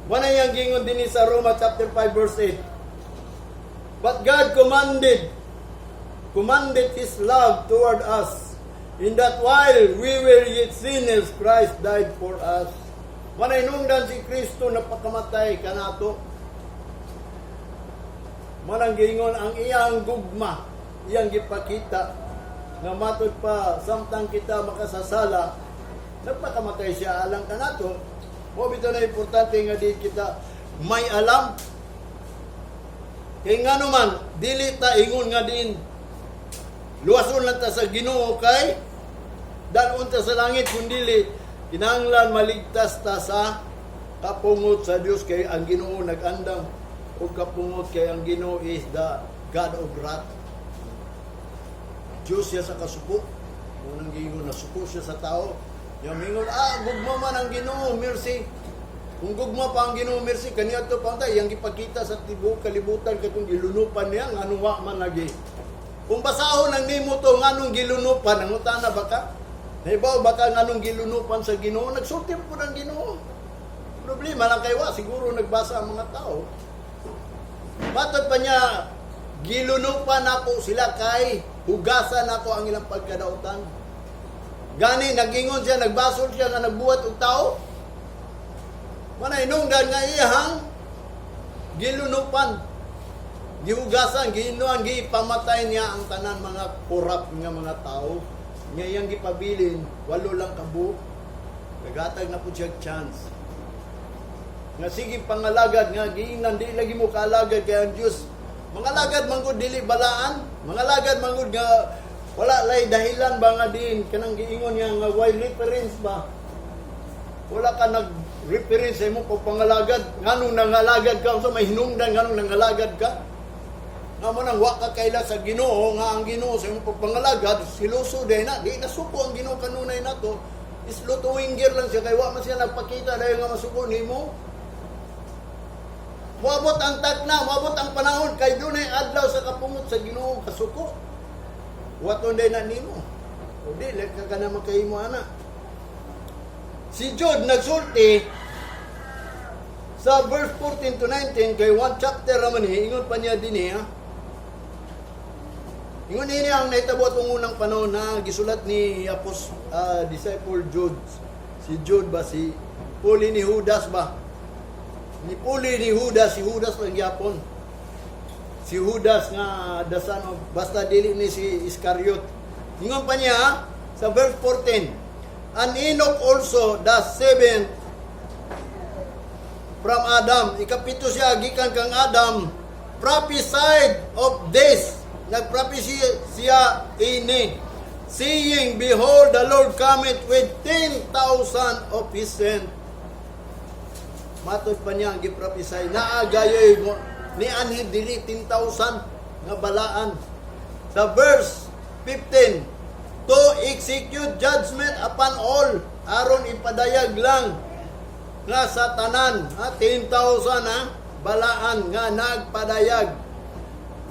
Wala yang gingon dinhi sa Roma chapter 5 verse 8. But God commanded His love toward us, in that while we were yet sinners, Christ died for us. Wala inungdan si Kristo na pagkamatay kanato. Manang gingon ang iyang gugma, iyang gipakita nga matod pa samtang kita makasasala, nagpakamatay siya alang kanato. Mo bitaw na importante nga di kita may alam. Kaya nga naman, dili ta ingon nga din luwason lang ta sa Ginoo kay dalon ta sa langit, kundili kinahanglan maligtas ta sa kapungot sa Dios, kay ang Ginoo nag-andam o kapungot, kay ang Ginoo is the God of wrath. Diyos siya sa kasuko. Unang gingon na suko siya sa tao. Yung mingon, gugma man ang Ginoo, mercy. Kung gugma pa ang Ginoo, mercy, kaniya ito pa tayo, yung ipakita sa tibok kalibutan katong gilunupan niya, nganong wa man lagi. Kung basahon ang nimo to, nganong gilunupan, ang utana baka? Naibaw baka nganong gilunupan sa Ginoo, nagsulti po ng Ginoo. Problema lang kayo, siguro nagbasa ang mga tao. Matod pa niya, gilunupan na po sila kay hugasan ako ang ilang pagkadautan. Gani, nagingon siya, nagbasol siya nga nagbuhat og tao. Manay nungdan nga iyang gilunupan, gihugasan, giinuan, gipamatay niya ang tanan mga korap nga mga tao. Nga iyang gipabilin, 8 lang kabu, nagatag na po siya chance. Nga sige pangalagad, nga giingnan, di lagi mo kaalagad kaya ang Diyos. Mga lagad manggod dili balaan, mga lagad manggod nga wala lay dahilan ba nga din kanang giingon niya nga why reference ba? Wala ka nag-reference sa imo pagpangalagad. Nganong nangalagad ka? So may hinungdan nganong nangalagad ka? Nga mo nang waka kaila sa Ginoo, nga ang Ginoo sa imo pagpangalagad, siluso din na. Di nasuko ang Ginoo kanunay na to. Islutuwing gear lang siya, kaya wa man siya nagpakita dahil nga masuko ni mo. Muabot ang tagna, muabot ang panahon, kay doon ay adlaw sa kapungot sa Ginoo kasuko. Waton day na nimo. O di, ka na makahimo ana. Si Jude nagsulti sa verse 14 to 19 kay 1 chapter naman ingon pa niya din ha. Ingon niya ang naitabo atong unang panahon na gisulat ni disciple Jude. Si Jude ba si puli ni Judas ba? Ni puli ni Judas, si Judas lang gyapon. Si Judas nga the son of basta dili ni si Iscariot. Ingon pa niya sa verse 14. And Enoch also, the seventh from Adam. Ikapito siya, gikan kang Adam, prophesied of this. Nagprophecy siya ini, saying, behold, the Lord cometh with 10,000 of his saints. Matod pa niya, giprophesy, naagayoy mo, ni anhi dili 10,000 nga balaan. Sa verse 15, to execute judgment upon all, aron ipadayag lang nga sa tanan, 10,000 balaan nga nagpadayag,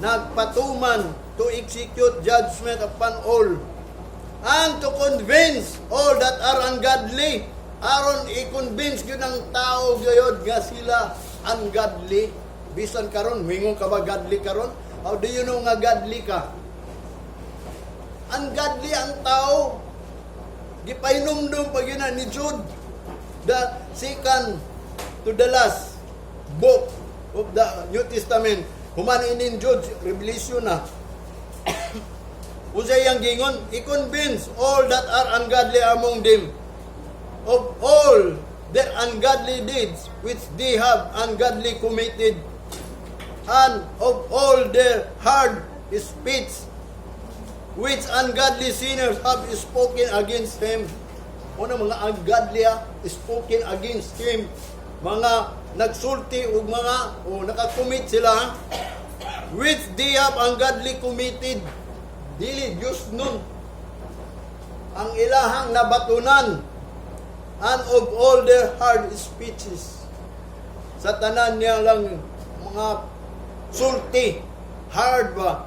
nagpatuman, to execute judgment upon all, and to convince all that are ungodly, aron i-convince yun ang tao gayod nga sila ungodly. Bisan karon, mingon ka ba godly karon? How do you know nga godly ka? Ungodly ang tao. Gipainumdum pag yun ni Jude, the second to the last book of the New Testament. Human in Jude, Revelation na. Usay yang gingon, i-convince all that are ungodly among them of all their ungodly deeds which they have ungodly committed, and of all their hard speech which ungodly sinners have spoken against him. Una mga ungodly spoken against him, mga nagsulti o mga nakakommit sila, which they have ungodly committed. Dili Diyos nun ang ilahang nabatunan, and of all their hard speeches. Sa tanan niya lang mga sulti, hard ba,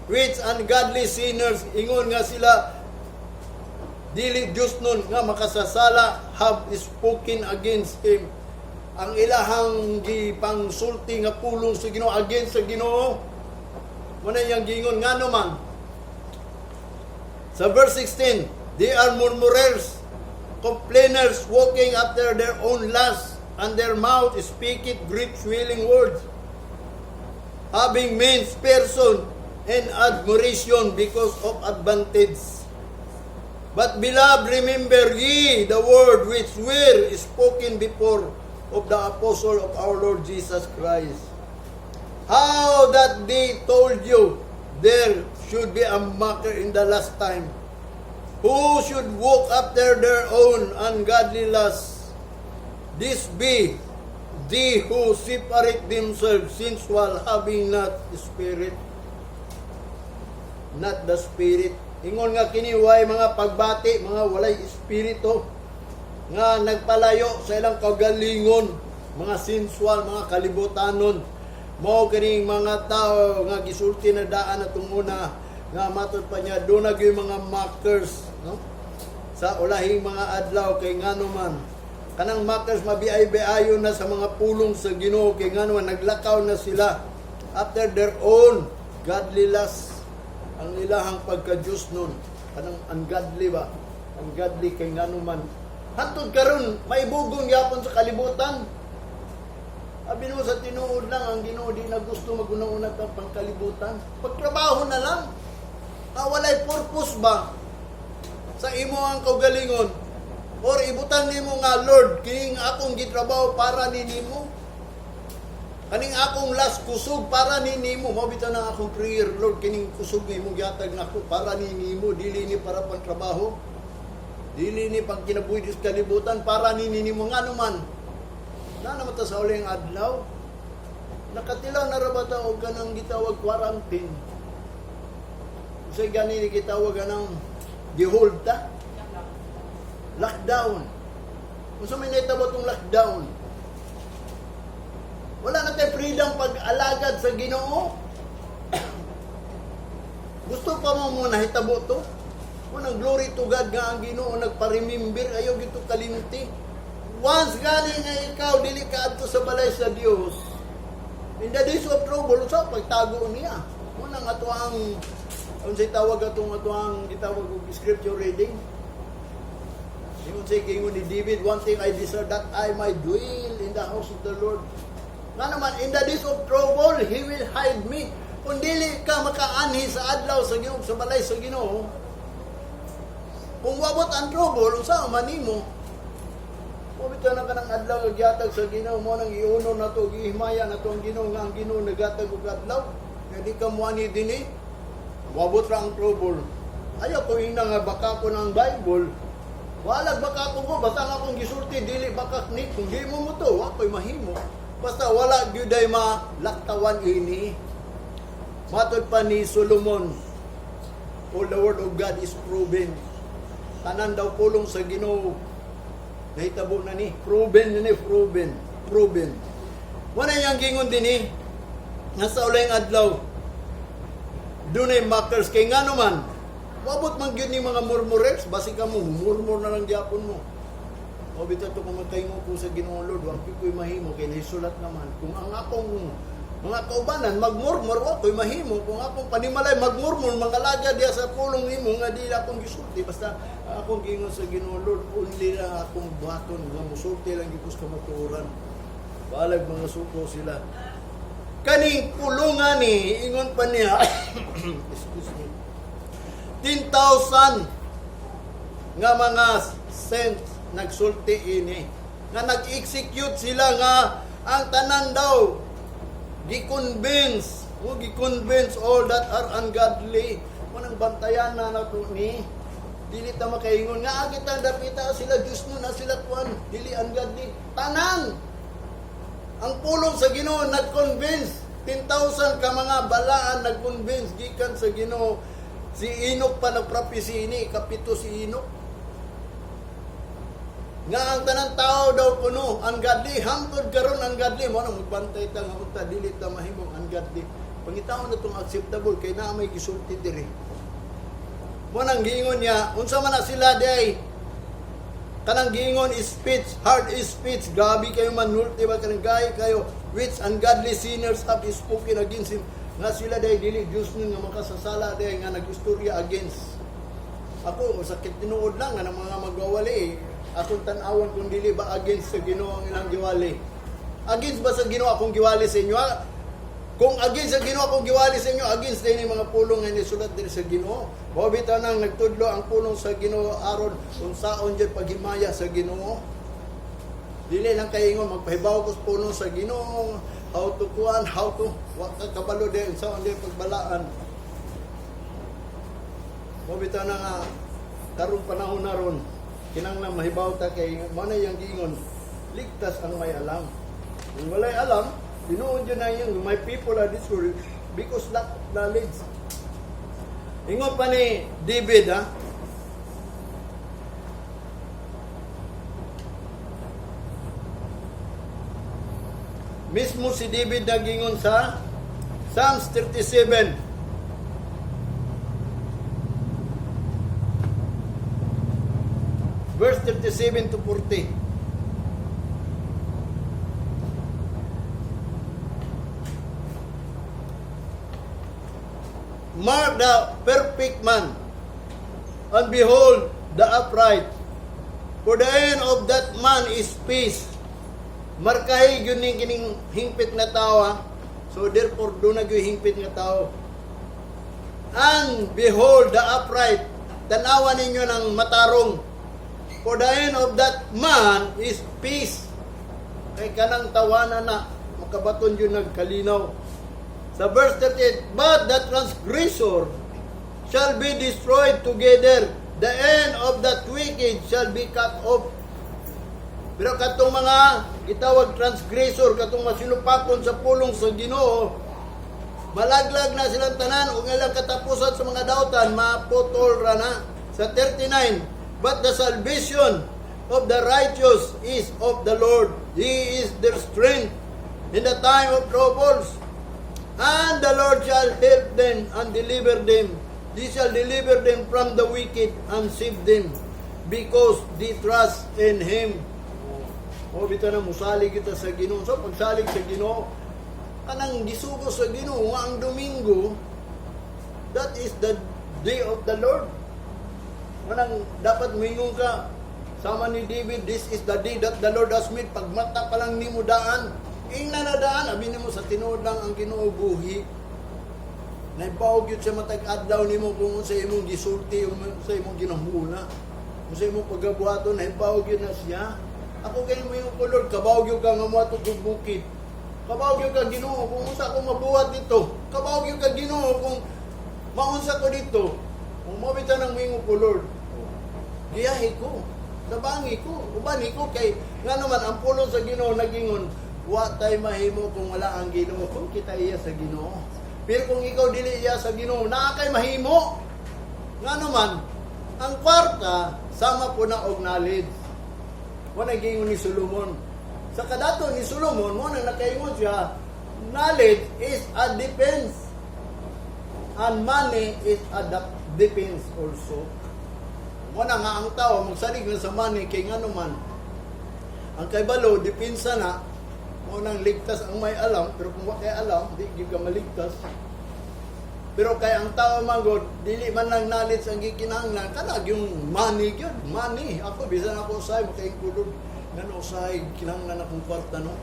which ungodly sinners, ingon nga sila, dili Diyos nun nga makasasala, have spoken against him. Ang ilahang gipangsulti nga pulong sa Ginoo, against sa Ginoo, muna yang gingon nga naman. Sa verse 16, they are murmurers, complainers, walking after their own lusts, and their mouth speaketh great swelling words, having men's person and admiration because of advantage. But beloved, remember ye the word which were spoken before of the apostle of our Lord Jesus Christ, how that they told you there should be a mocker in the last time, who should walk after their own ungodly lusts. This be they who separate themselves sensual, having not the spirit. Ingon nga kini way mga pagbati, mga walay espiritu, nga nagpalayo sa ilang kagalingon, mga sensual, mga kalibutanon. Mao kining mga tao nga gisulti na daan atong una, nga matod pa niya doon yung mga mockers, no? Sa ulahing mga adlaw kay ngano man kanang mockers mabiay-biayon na sa mga pulong sa Ginoo, kay ngano man naglakaw na sila after their own godly lust. Ang ilahang pagka-Diyos nun, kanang ungodly ba? Ungodly kay ngano man. Hantod karon maibugong yapon sa kalibutan. Abi mo sa tinuod lang ang Ginoo di na gusto magunang-una ang pangkalibutan. Pagtrabaho na lang. Walay purpose ba sa imo ang kaugalingon? Or ibutan nimo nga, Lord, kining akong gitrabaho para ni nimo. Kaning akong last kusog para ni nimo. Mabita na akong prayer, Lord, kining kusog nimo gihatag nako para ni nimo, dili ni para pang trabaho. Dili ni pang kinabuhi sa kalibutan para ni nimo nga naman. Na naman ta sa uling adlaw. Nakatilaw na rabata og kanang gitawag quarantine. Usay gani ni gitawag anang gihold ta. Lockdown. Kung sa may naitabo itong lockdown, wala na tayo freedom pag-alagad sa Ginoo. Gusto pa mo muna hitabo to? Unang glory to God nga ang Ginoo nagpa-remember, ayaw gito kalimti. Once gani nga ikaw, dili ka adto sa balay sa Dios, in the days of trouble, sa pagtago niya. Unang ato ang, unsay tawag atong gitawag og scripture reading. Yung say king ni David, one thing I desire, that I might dwell in the house of the Lord. Nga naman, in the days of trouble, He will hide me. Kung dili ka makaanhi sa adlaw sa Ginoo, sa balay sa Ginoo, kung wabot ang trouble, usa man nimo. Mabito na ka ng adlaw nagyatag sa Ginoo, mo nang iuno na to, gihimaya na to ang Ginoo, nga ang Ginoo nagatag og adlaw. Kaya di ka muani dinhi, wabot ra ang trouble. Ayaw ko ina nga baka ko ng Bible. Walag baka ako mo, basta nga akong gisulti, dili baka ni, kung di mo mo to, ako'y mahimo. Basta wala gyuday malaktawan ini. Matod pa ni Solomon, all the word of God is proven. Tanan daw pulong sa Ginoo. Nahitabo na ni. Proven na ni, proven. Proven. Wala yang gingon din ni. Nasa ulayng adlaw. Dunay makers kay nga naman. Wabot man gyud ni mga murmurers. Basi ka mo, murmur na lang gyapon mo. O bitaw to kung magkaingo ko sa Ginoo Lord. Wag ko'y mahimo. Kaya naisulat naman. Kung ang akong mga kaubanan, magmurmur, ako'y mahimo. Kung akong panimalay, magmurmur, mga laga diya sa pulong nimo nga di akong gisulti. Basta akong gingon sa Ginoo Lord, only lang akong baton, nga musulti lang gipos kamatuoran. Paalag mga suko sila. Kaning pulungan ni, ingon pa niya, excuse me, 10,000 nga mga saints nagsulti ini. Nga nag-execute sila nga ang tanan daw gi-convince all that are ungodly. Manang bantayan na nato ni dili ta makaingon nga kita dapita sila Dios no na sila kuan dili ungodly tanan. Ang pulong sa Ginoo nag-convince 10,000 ka mga balaan nag-convince gikan sa Ginoo. Si Enoch pa nagprophecy ini kapito si Enoch nga ang tanang tao daw kuno ungodly hangtod karon ungodly mo nang magbantay ta nga unta dili ta mahimong ungodly pangitaon na tong acceptable kay naa may gisulti diri mo nang giingon niya unsa man na sila day kanang giingon is speech hard is speech gabi kayo manulti ba kanang gay kayo which ungodly sinners have spoken against him nga sila day dili Dios nun nga makasasala day nga nagistorya against ako sakit tinuod lang nga ng mga magwawali akong tan-awan kung dili ba against sa Ginoo ang ilang giwali. Against ba sa Ginoo akong giwali sa inyo? Kung against sa Ginoo akong giwali sa inyo, against din yung mga pulong nga nisulat din sa Ginoo. Mabita nang nagtudlo ang pulong sa Ginoo aron kung saon dyan paghimaya sa Ginoo. Dili lang kayo nga magpahibaw ko sa pulong sa Ginoo, how to kuan, how to kabalo din, saon din pagbalaan. Mabita na nga, karong panahon na ron, kinanglang mahibaw ta kay manay yang giingon ligtas ang may alam. Kung walay alam, tinuod yun na yung my people are discouraged because lack of knowledge. Ingon pa ni David ha. Mismo si David nagingon sa Psalms 37. Verse 37 to 40. Mark the perfect man, and behold the upright. For the end of that man is peace. Markahi yun yung kining hingpit na tao ha. So therefore, doon na yung hingpit na tao. And behold the upright. Tanawan ninyo ng matarong. For the end of that man is peace. Kay kanang tawanan na, makabaton yun nagkalinaw. Sa verse 38, but the transgressor shall be destroyed together. The end of that wicked shall be cut off. Pero katong mga gitawag transgressor, katong masinupakon sa pulong sa Ginoo, malaglag na silang tanan, o ilang katapusan sa mga dautan, maputol ra na. Sa 39, but the salvation of the righteous is of the Lord. He is their strength in the time of troubles. And the Lord shall help them and deliver them. He shall deliver them from the wicked and save them, because they trust in Him. O bito na musalig kita sa Ginoo. So pagsalig sa Ginoo, kanang gisugo sa Ginoo ang Domingo, that is the day of the Lord. Manang dapat mingon ka sama ni David, this is the day that the Lord has made. Pag mata pa lang nimo daan, ingna na daan, abi nimo sa tinuod lang ang Ginoo buhi. Naibawag yun sa matag adlaw nimo kung sa imong gisulti, sa imong ginahuna, kung sa imong pagabuhato, naibawag yun na siya. Ako kayo mo yung Lord, kabawag yun ka nga mo ato bukid. Kabawag yun ka Ginoo kung unsa ko mabuhat dito. Kabawag yun ka Ginoo kung maunsa ko dito. Kung mabita ng mingo ko Lord, giyahi ko, nabangi ko, ubani ko kay nga naman ang pulong sa Ginoo nagingon, wa tay mahimo kung wala ang Ginoo, kung kita iya sa Ginoo. Pero kung ikaw dili iya sa Ginoo, naa kay mahimo. Nga naman, ang kwarta, sama po na og knowledge. Mo naging ni Solomon. Sa kadato ni Solomon, mo na nakaingon siya, knowledge is a defense. And money is a defense also. Mo na nga ang tao, magsalig na sa money, kay nga naman, ang kay balo, depensa na, mo nang ligtas ang may alam, pero kung wala kay alam, di ka maligtas. Pero kay ang tao magod, dili man lang knowledge ang gikinahanglan, kanag yung money gyud, money. Ako bisan ako usay makaingkulod, ngano usay kinahanglan akong kwarta no.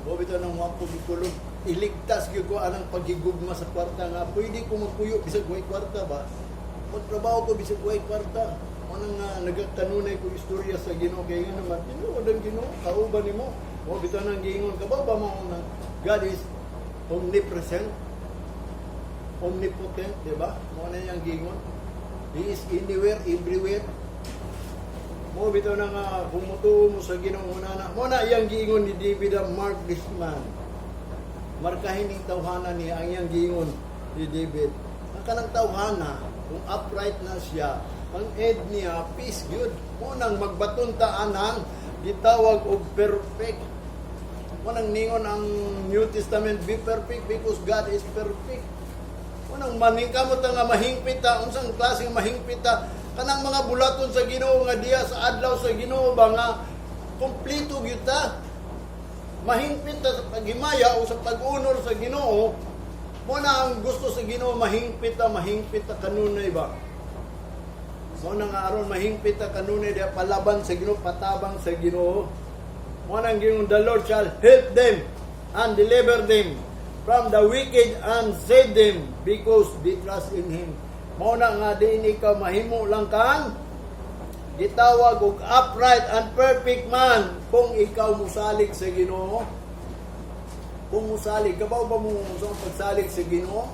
O bitaw nang wapo gikulod, iligtas gyud ko anang paghigugma sa kwarta nga pwede ko magpuyo bisag way kwarta ba. Magtrabaho ko bisag way kwarta. Anang nagkanunay ko istorya sa Ginoo kay nga naman tinuod ang Ginoo, kauban nimo. O bitaw nang giingon ka ba mo na God is omnipresent. Omnipotent, di ba? Mo na yung gingon. He is anywhere, everywhere. Mo bitaw na nga bumutuo mo sa Ginoo na. Mo na yang gingon ni David ang mark this man. Markahin ning tawhana niya ang yang gingon ni David. Ang kanang tawhana, kung upright na siya, ang ed niya peace good. Mo nang magbaton ta anang gitawag og perfect. Mo nang ningon ang New Testament, be perfect because God is perfect. Unang maningkamot nga mahingpita, unsang klaseng mahingpita, kanang mga bulaton sa Ginoo nga diya sa adlaw sa Ginoo ba nga kompleto gyud ta. Mahingpita sa paghimaya o sa pag-unor sa Ginoo, mo na ang gusto sa Ginoo mahingpita kanunay ba. Mo na nga aron mahingpita kanunay diya palaban sa Ginoo, patabang sa Ginoo. Mo nang gingon, the Lord shall help them and deliver them from the wicked and save them because they trust in Him. Mao na nga din ikaw mahimo lang kang gitawag og upright and perfect man kung ikaw musalig sa Ginoo. Kung musalig, kabaw ba mo sa pagsalig sa Ginoo?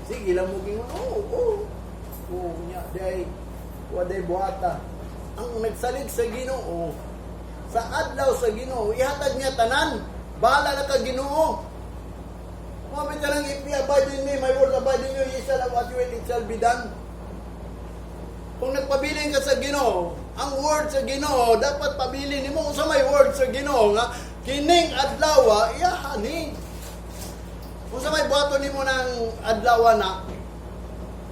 Sige lang mo gingon, nya day waday buhata. Ang nagsalig sa Ginoo, sa adlaw sa Ginoo, ihatag niya tanan. Bahala na ka Ginoo. Mabit ka lang, if you abide in me, my word abide in you, ye shall have what you will, it shall be done. Kung nagpabiling ka sa Ginoo, ang word sa Ginoo, dapat pabilin mo sa may word sa Ginoo nga, kining adlaw, iyahani. Kung sa may buhato nimo ng adlaw na,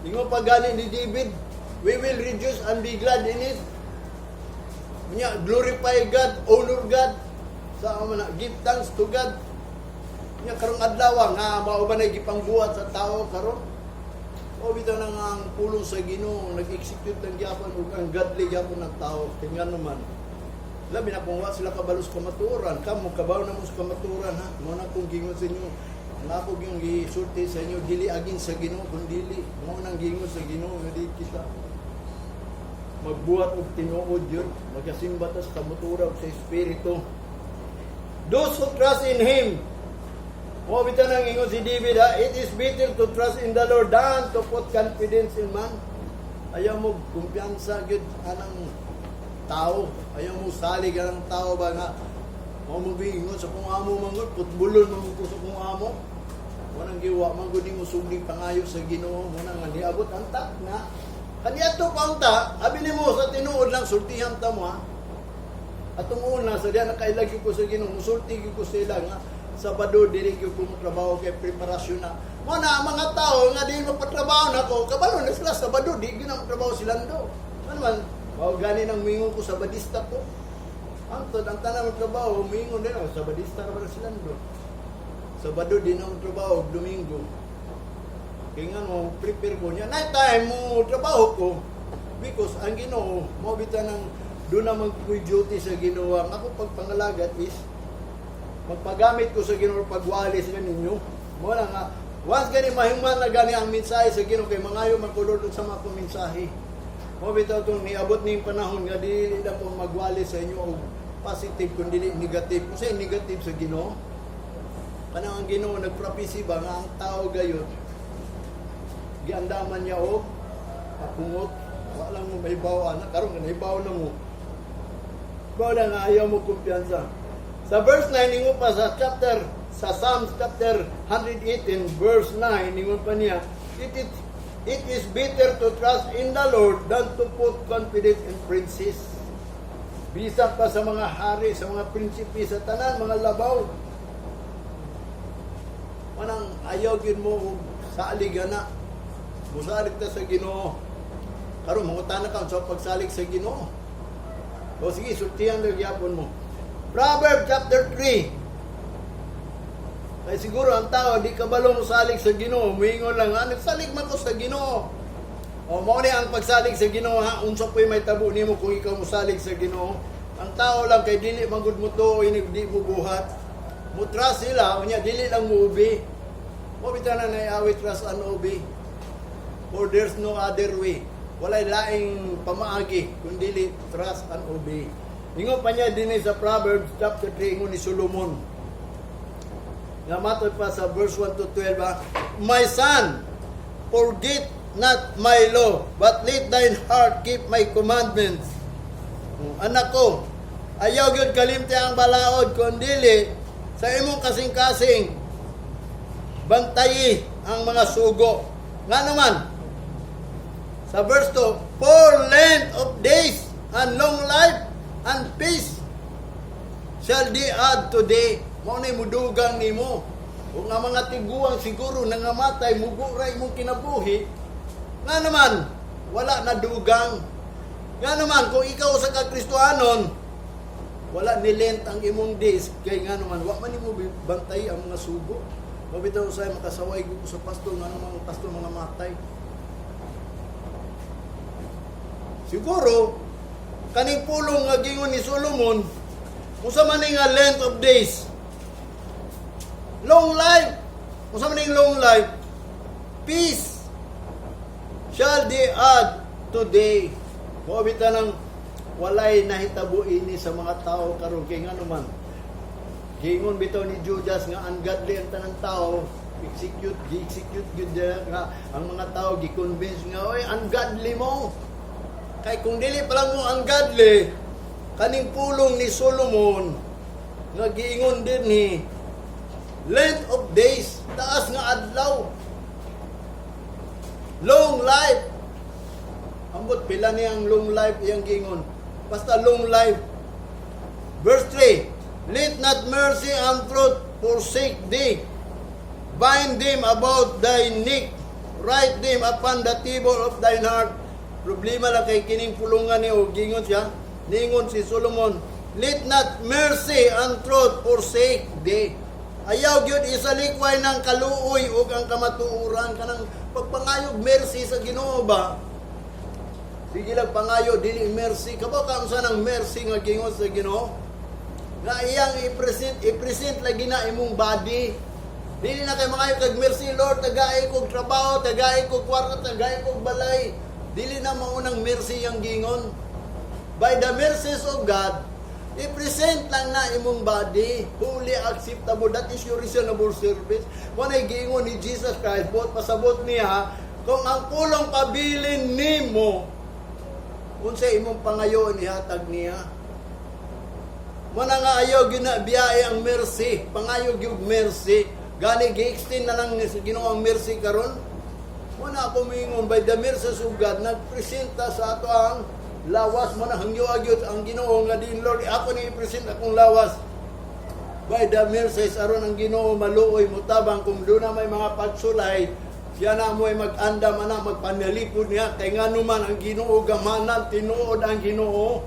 hindi mo pagani ni David, we will rejoice and be glad in it. Glorify God, honor God, give thanks to God. Nya karong adlaw nga mao ba nay gipangbuhat sa tao karon? O bitaw nang ang pulong sa Ginoo nag-execute ng gyapon ug ang godly gyapon ng tao. Tingnan naman. Labi na kung wa sila kabalos kamaturan, kamo kabaw na mo sa kamaturan ha. Mo na kung gingon sa inyo, nga ako yung gisulti sa inyo dili agin sa Ginoo kun dili. Mo nang gingon sa Ginoo nga di kita magbuhat og tinuod yun, magasimba ta sa kamaturan sa espiritu. Those who trust in Him. O bitaw nang ingon si David ha, it is better to trust in the Lord than to put confidence in man. Ayaw mo kumpiyansa gid anang tao, ayaw mo salig anang tao ba nga mo ingon sa kung amo mangod putbulon mo ko sa kung amo. Wanang giwa man gud mo sugling pangayo sa Ginoo, mo nang niabot ang tak na kaniadto paunta, abi nimo sa tinuod lang sultihan ta mo ha. Atong una sa diya nakailagi ko sa Ginoo, musulti ko sila nga Sabado dili gyud ko trabaho kay preparasyon na. Mo na mga tao nga di magpatrabaho nako, kabalo na sila Sabado di gyud ang trabaho sila ndo. Ano man, mao gani nang mingon ko Sabadista to. Ang tanan ng trabaho, mingon din ako Sabadista ra sila ndo. Sabado din ang trabaho, Domingo. Kaya nga mo prepare ko niya. Night time mo trabaho ko because ang Ginoo mo bitan ng doon na mag-duty sa Ginoo. Ako pagpangalagat is magpagamit ko sa Ginoo pagwali sa ninyo. Mo na nga once gani mahiman na gani ang mensahe sa Ginoo kay mangayo magkulod sa mga mensahe. Mo bitaw tong niabot ning panahon nga dili na po magwali sa inyo og positive kundi negative. Kasi negative sa Ginoo. Kanang ang Ginoo nagprophecy ba nga ang tao gayon giandaman niya og papungot. Wala mo mahibaw ana karon nahibaw na mo. Wala nga ayaw mo kumpiyansa. Sa verse 9, ningon pa sa Psalms chapter 118, verse 9, ningon pa niya, It is better to trust in the Lord than to put confidence in princes. Bisan pa sa mga hari, sa mga prinsipi, sa tanan, mga labaw. Manang ayaw yun mo sa aligana. Musalig ta sa Ginoo. Karon mangutana ka sa pagsalig sa Ginoo. O sige, sultihan na gyapon mo. Proverbs chapter 3. Kaya siguro ang tao di kabalo musalig sa Ginoo, moingon lang, nagsalig man ko sa Ginoo. O mao ni ang pagsalig sa Ginoo ha, unsa po'y may tabo nimo kung ikaw musalig sa Ginoo. Ang tao lang kay dili magud mo to, ini di mo buhat. Mutras sila, unya dili lang mo ubi. Mo bitaw na awit trust and ubi. For there's no other way. Walay laing pamaagi kundi trust and obey. Ingon pa niya din sa Proverbs chapter 3 ingon ni Solomon. Nga matod pa sa verse 1 to 12 ha. My son, forget not my law, but let thine heart keep my commandments. Anak ko, ayaw gyud kalimti ang balaod kundi sa imong kasing-kasing bantayi ang mga sugo. Nga naman, sa verse 2, for length of days and long life and peace shall they add today. Mao na mudugang nimo. Kung nga mga tiguang siguro nangamatay, muguray mong kinabuhi, nga naman, wala na dugang. Nga naman, kung ikaw sa kakristohanon, wala nilent ang imong days, kay nga naman, wala man mo bantay ang mga sugo. Mabitaw sa'yo, makasaway ko sa pastor, nga naman, pastor mga matay. Siguro, kaning pulong nga gingon ni Solomon, kung sa maning nga length of days, long life, kung sa maning long life, peace shall they add today. Mabita ng walay nahitabo ini sa mga tao karon kay nga naman. Gingon bitaw ni Judas nga ungodly ang tanang tao, execute gud nga ang mga tao gi-convince nga oy ungodly mo. Kay kung dili pa lang mo ungodly, kaning pulong ni Solomon nga giingon din ni length of days, taas nga adlaw, long life. Ambot pila niyang long life iyang giingon. Basta long life. Verse 3, let not mercy and truth forsake thee. Bind them about thy neck, write them upon the table of thine heart. Problema lang kay kining pulungan ni o gingon siya, ningon si Solomon, let not mercy and truth forsake thee. Ayaw gyud isalikway ng kaluoy ug ang kamatuoran kanang pagpangayog mercy sa Ginoo ba. Sige lang pangayo dili mercy kabaw ka unsa nang mercy nga gingon sa Ginoo. Nga iyang i-present lagi na imong body. Dili na kay mangayo kag mercy Lord, tagay kog trabaho, tagay kog kwarta, tagay kog balay. Dili na maunang mercy yang gingon. By the mercies of God, i-present lang na imong body, fully acceptable. That is your reasonable service. Kung ay gingon ni Jesus Christ, buot pasabot niya, kung ang pulong pabilin nimo, kung sa imong pangayon, ihatag niya. Muna nga ayaw ginabiyae ang mercy, pangayo gyud mercy. Gani gi-extend na lang sa Ginoo ang mercy karon. Muna ako mingon, by the mercies of God, nagpresenta sa ato ang lawas mo na hangyo agyot ang Ginoo nga din Lord, ako ni i-present akong lawas. By the mercies aron ang Ginoo maluoy mutabang kung doon na may mga pagsulay, siya na mo ay mag-andam na magpanalipod niya kay nga naman ang Ginoo gamanan, tinuod ang Ginoo.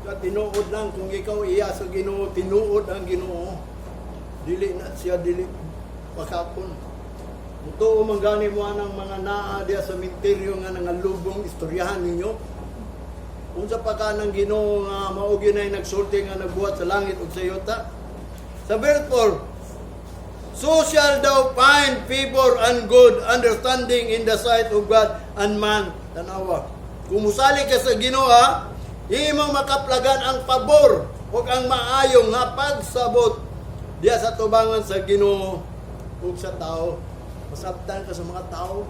Tinuod lang kung ikaw iya sa Ginoo, tinuod ang Ginoo. Dili na siya dili pakapon. Ito manggani mo ng mga naa diya sa minteryo nga nangalubong istoryahan ninyo. Unsa pa ka ng Ginoo nga mao gyud nagsulti nga nagbuhat sa langit ug sa yuta. Sa verse 4, so shall thou find favor and good understanding in the sight of God and man. Tanawa. Kung musali ka sa Ginoo, imong makaplagan ang pabor ug ang maayong nga pagsabot diya sa tubangan sa Ginoo ug sa tao. Masabtan ka sa mga tao.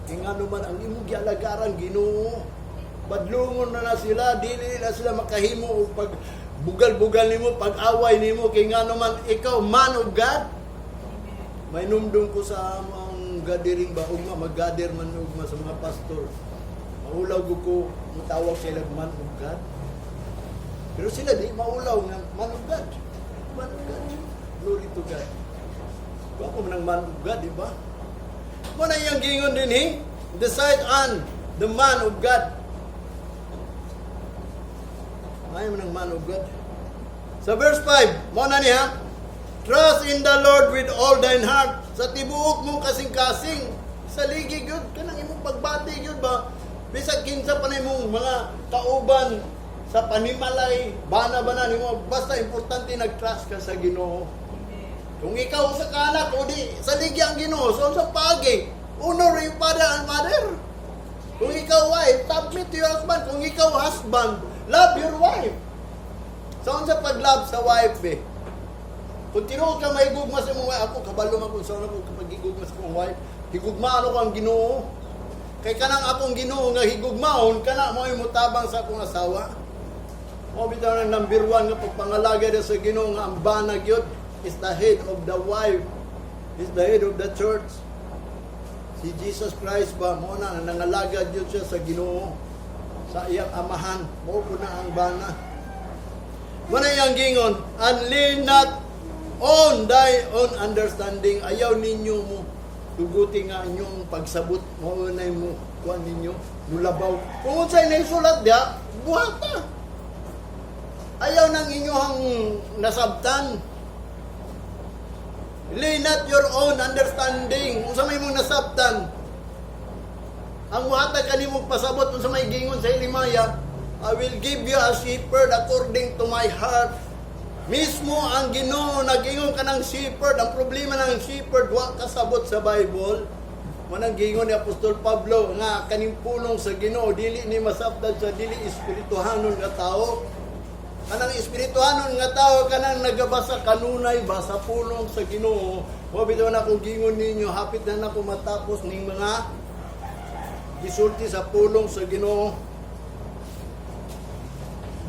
Kaya nga naman ang imong gialagaran Ginoo. Badlungon na sila, dili na sila makahimo og pag bugal-bugal nimo, pag-away nimo kay nga naman ikaw man of God. May numdum ko sa amang gathering ba, ugma, mag-gather man ugma sa mga pastor. Maulaw ko, matawag sila man of God. Pero sila di maulaw ng man of God. Man of God. Glory to God. Ako man ng man of God, di ba? Muna yung gingon din decide on the man of God. Ayaw man ng man of God. Sa verse 5, muna niya, trust in the Lord with all thine heart. Sa tibuok mong kasing-kasing, sa ligig yun, kanang imong pagbati yun ba? Bisag kinsa pa na imong mga kauban sa panimalay, bana-bana nimo, basta importante nag-trust ka sa Ginoo. Kung ikaw sa kanak o di sa ligya ang Ginoo, so sa pagi, honor yung father and mother. Kung ikaw wife, submit to your husband. Kung ikaw husband, love your wife. So sa pag-love sa wife kung tinuod ka mahigugma sa mong wife, ako kabalo man kung saan ako kapag higugma sa mong wife, higugma ano kang Ginoo. Kay kanang akong Ginoo nga higugmaon, kana mo yung mutabang sa akong asawa. Mo bitaw ng number 1 nga pagpangalaga sa Ginoo nga ang banag yun is the head of the wife, is the head of the church. Si Jesus Christ ba, mo na nangalagad yun siya sa Ginoo, sa iyang amahan, mo po na ang bana. Muna yung gingon, and lean not on thy own understanding. Ayaw ninyo mo tuguti nga inyong pagsabot mo unay mo kuan ninyo nulabaw. Kung unsay naisulat dia, buhata. Ayaw nang inyong nasabtan. Lean not your own understanding. Unsa may mong nasabtan? Ang buhata kanimo pasabot unsa may gingon sa Jeremiah, I will give you a shepherd according to my heart. Mismo ang Ginoo nagingon ka ng shepherd. Ang problema ng shepherd, wa kasabot sa Bible. Manang gingon ni Apostol Pablo nga kaning pulong sa Ginoo dili ni masabtan sa dili espirituhanon nga tao. Kanang espirituhanon nga tao kanang nagabasa kanunay basa pulong sa Ginoo. Wa bitaw na kung gingon ninyo hapit na nako matapos ning mga gisulti sa pulong sa Ginoo.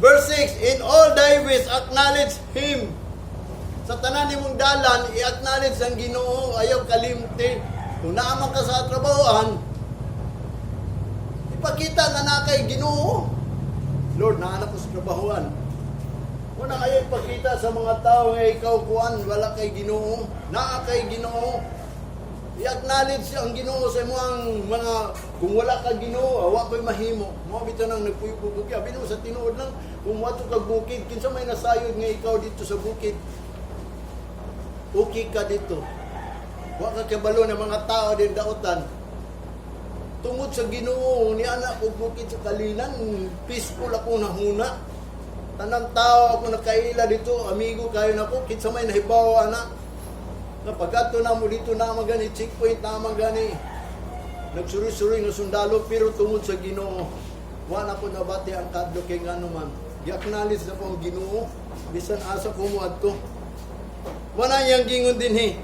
Verse 6, in all thy ways acknowledge Him. Sa tanan nimong dalan, i-acknowledge ang Ginoo, ayaw kalimti. Kung naaman ka sa trabahoan, ipakita na na kay Ginoo. Lord, naanak ko sa trabahoan. Una ayaw ipakita sa mga tao nga ikaw kuan, wala kay Ginoo, naa kay Ginoo. I-acknowledge ang Ginoo sa imong mga kung wala ka Ginoo, wa ko'y mahimo. Mo bitaw nang nagpuyog-puyog ka, bitaw sa tinuod lang kung wato ka bukid, kinsa may nasayod nga ikaw dito sa bukid. Okay ka dito. Wa ka kabalo ng mga tao din daotan. Tungod sa Ginoo ni anak og bukid sa kalilan, peaceful ako nahuna. Tanang tao ako nakaila dito, amigo kayo nako, kinsa may nahibaw anak. Na pagkato na mo dito na magani checkpoint na magani nagsuri-suri nga sundalo pero tungod sa Ginoo wala ko nabati ang kadlo kay ngano man gi-acknowledge na po ang Ginoo bisan asa ko mo adto wala yang gingon din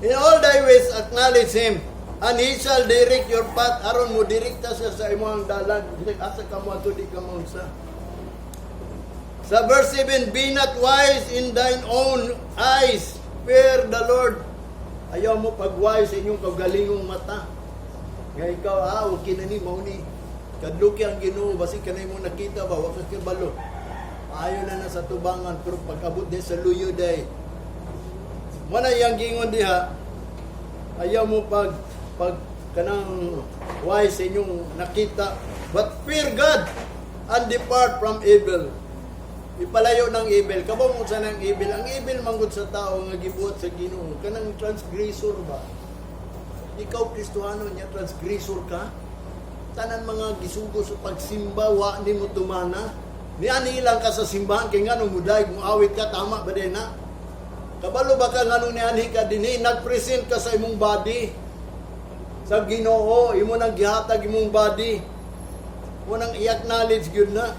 in all thy ways acknowledge Him and He shall direct your path aron mo direkta siya sa imong dalan asa ka mo adto di ka maunsa. Sa verse 7, be not wise in thine own eyes. Fear the Lord. Ayaw mo pag-wise sa inyong kagalingong mata. Nga ikaw, okay na ni, mauni. Kadluki ang Ginoo, basi ka na mo nakita ba, wakas ka balo. Ayaw na sa tubangan, pero pag-abot din sa luyo day. Muna yung gingon diha, ayaw mo pag kanang wise sa inyong nakita. But fear God and depart from evil. Ipalayo ng evil. Kabaw mo sa ng evil. Ang evil manggod sa tao nga gibuhat sa Ginoo. Kanang transgressor ba? Ikaw Kristohano niya, transgressor ka? Tanan mga gisugo sa pagsimba, wa ni mo tumana. Niani lang ka sa simbahan, kay nga nung muday, kung awit ka, tama ba din na? Kabalo ba ka nga nung niani ka din nag-present ka sa imong body. Sa Ginoo, imo nang gihatag imong body. Mo nang i-acknowledge yun na.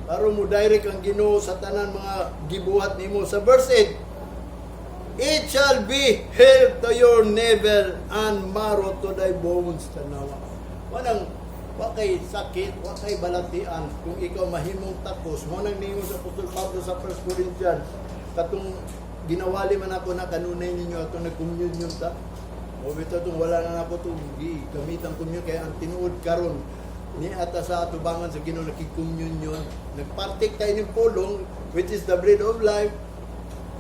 Aron mo direct ang Ginoo sa tanan mga gibuhat nimo. Sa verse 8, it shall be health to your navel and marrow to thy bones. Tanawa. Manang wakay sakit, wakay balatian kung ikaw mahimong takos. Manang ningon sa Apostol Pablo sa 1 Corinthians, katong ginawali man ako na kanunay ninyo ato nag-communion ta. O bitaw itong wala na ako itong gamitan communion kaya ang tinuod karon ni ata sa atubangan sa Ginoo nakig-communion. Nagpartik tayo ng pulong which is the bread of life.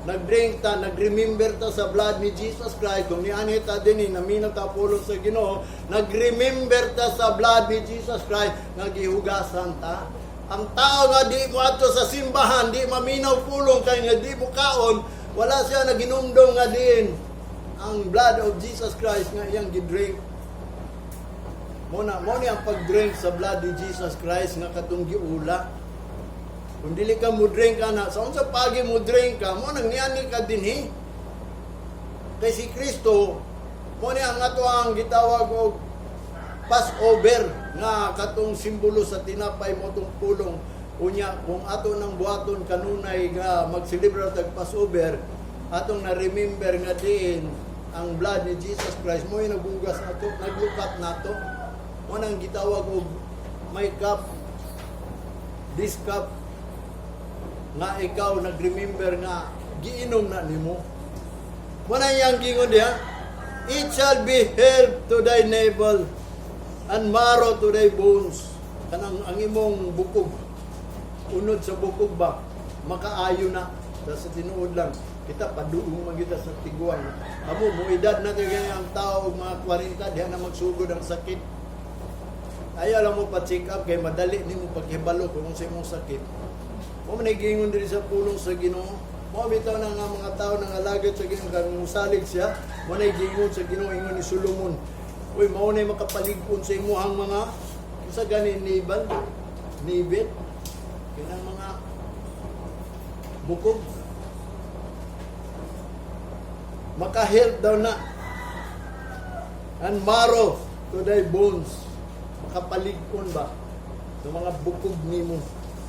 Nag-drink ta, nag-remember ta sa blood ni Jesus Christ. Kung nianit ta din naminaw ta pulong sa Ginoo, nag-remember ta sa blood ni Jesus Christ, nagihugasan ta. Ang tao nga di mo ato sa simbahan, di maminaw pulong kay nga di mo kaon, wala siya naginumdom nga din ang blood of Jesus Christ nga iyang gidrink. Mo ni ang pag-drink sa blood ni Jesus Christ nga katong giula. Kung dili ka mo drink ka na, sa unsa pagi mo drink ka, mo nang niani ka dinhi. Kay si Kristo, mo ni ang ato ang gitawag og Passover nga katong simbolo sa tinapay mo tong pulong. Unya kung ato nang buhaton kanunay nga mag-celebrate tag Passover, atong na-remember nga din ang blood ni Jesus Christ mo yung nagbugas nato, naglukat nato. Mo nang gitawag og my cup, this cup nga ikaw nag-remember nga giinom na nimo. Mo na yang gingon diha, it shall be health to thy navel and marrow to thy bones. Kanang ang imong bukog, unod sa bukog ba, makaayo na. Sa tinuod lang, kita paduong magita sa tiguan. Amo, mo edad na tayo ang tao, mga 40, diha na magsugod ang sakit. Ayaw lang mo pa-check up, kaya madali ni mo paghibalo kung sa imong sakit. Mo manigingon diri sa pulong sa Ginoo. Mo bitaw na nga mga tao nang alagad sa Ginoo kang salig siya. Mo nagingon sa Ginoo ingon ni Solomon. Uy, mao na makapalig-on sa imuhang mga sa ganin nibit, kinang mga bukog. Maka-health daw na. And marrow to thy bones. Makapalig-on ba sa mga bukog nimo.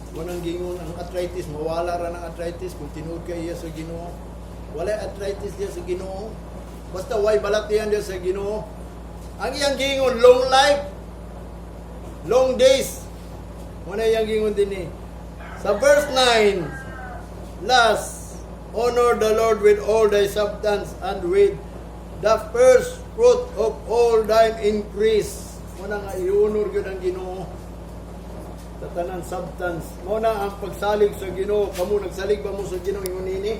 Munang gingon ang arthritis, mawala ra ng arthritis kung tinuod kay iya sa Ginoo. Wala arthritis diya sa Ginoo. Basta way balatian diya sa Ginoo. Ang iyang gingon, long life, long days. Muna iyang gingon din sa verse 9, last, honor the Lord with all thy substance and with the first fruit of all thine increase. Muna nga i-honor yun ang Ginoo. Sa tanan substance. Muna ang pagsalig sa Ginoo. Kamu nagsalig ba mo sa Ginoo ingon nini?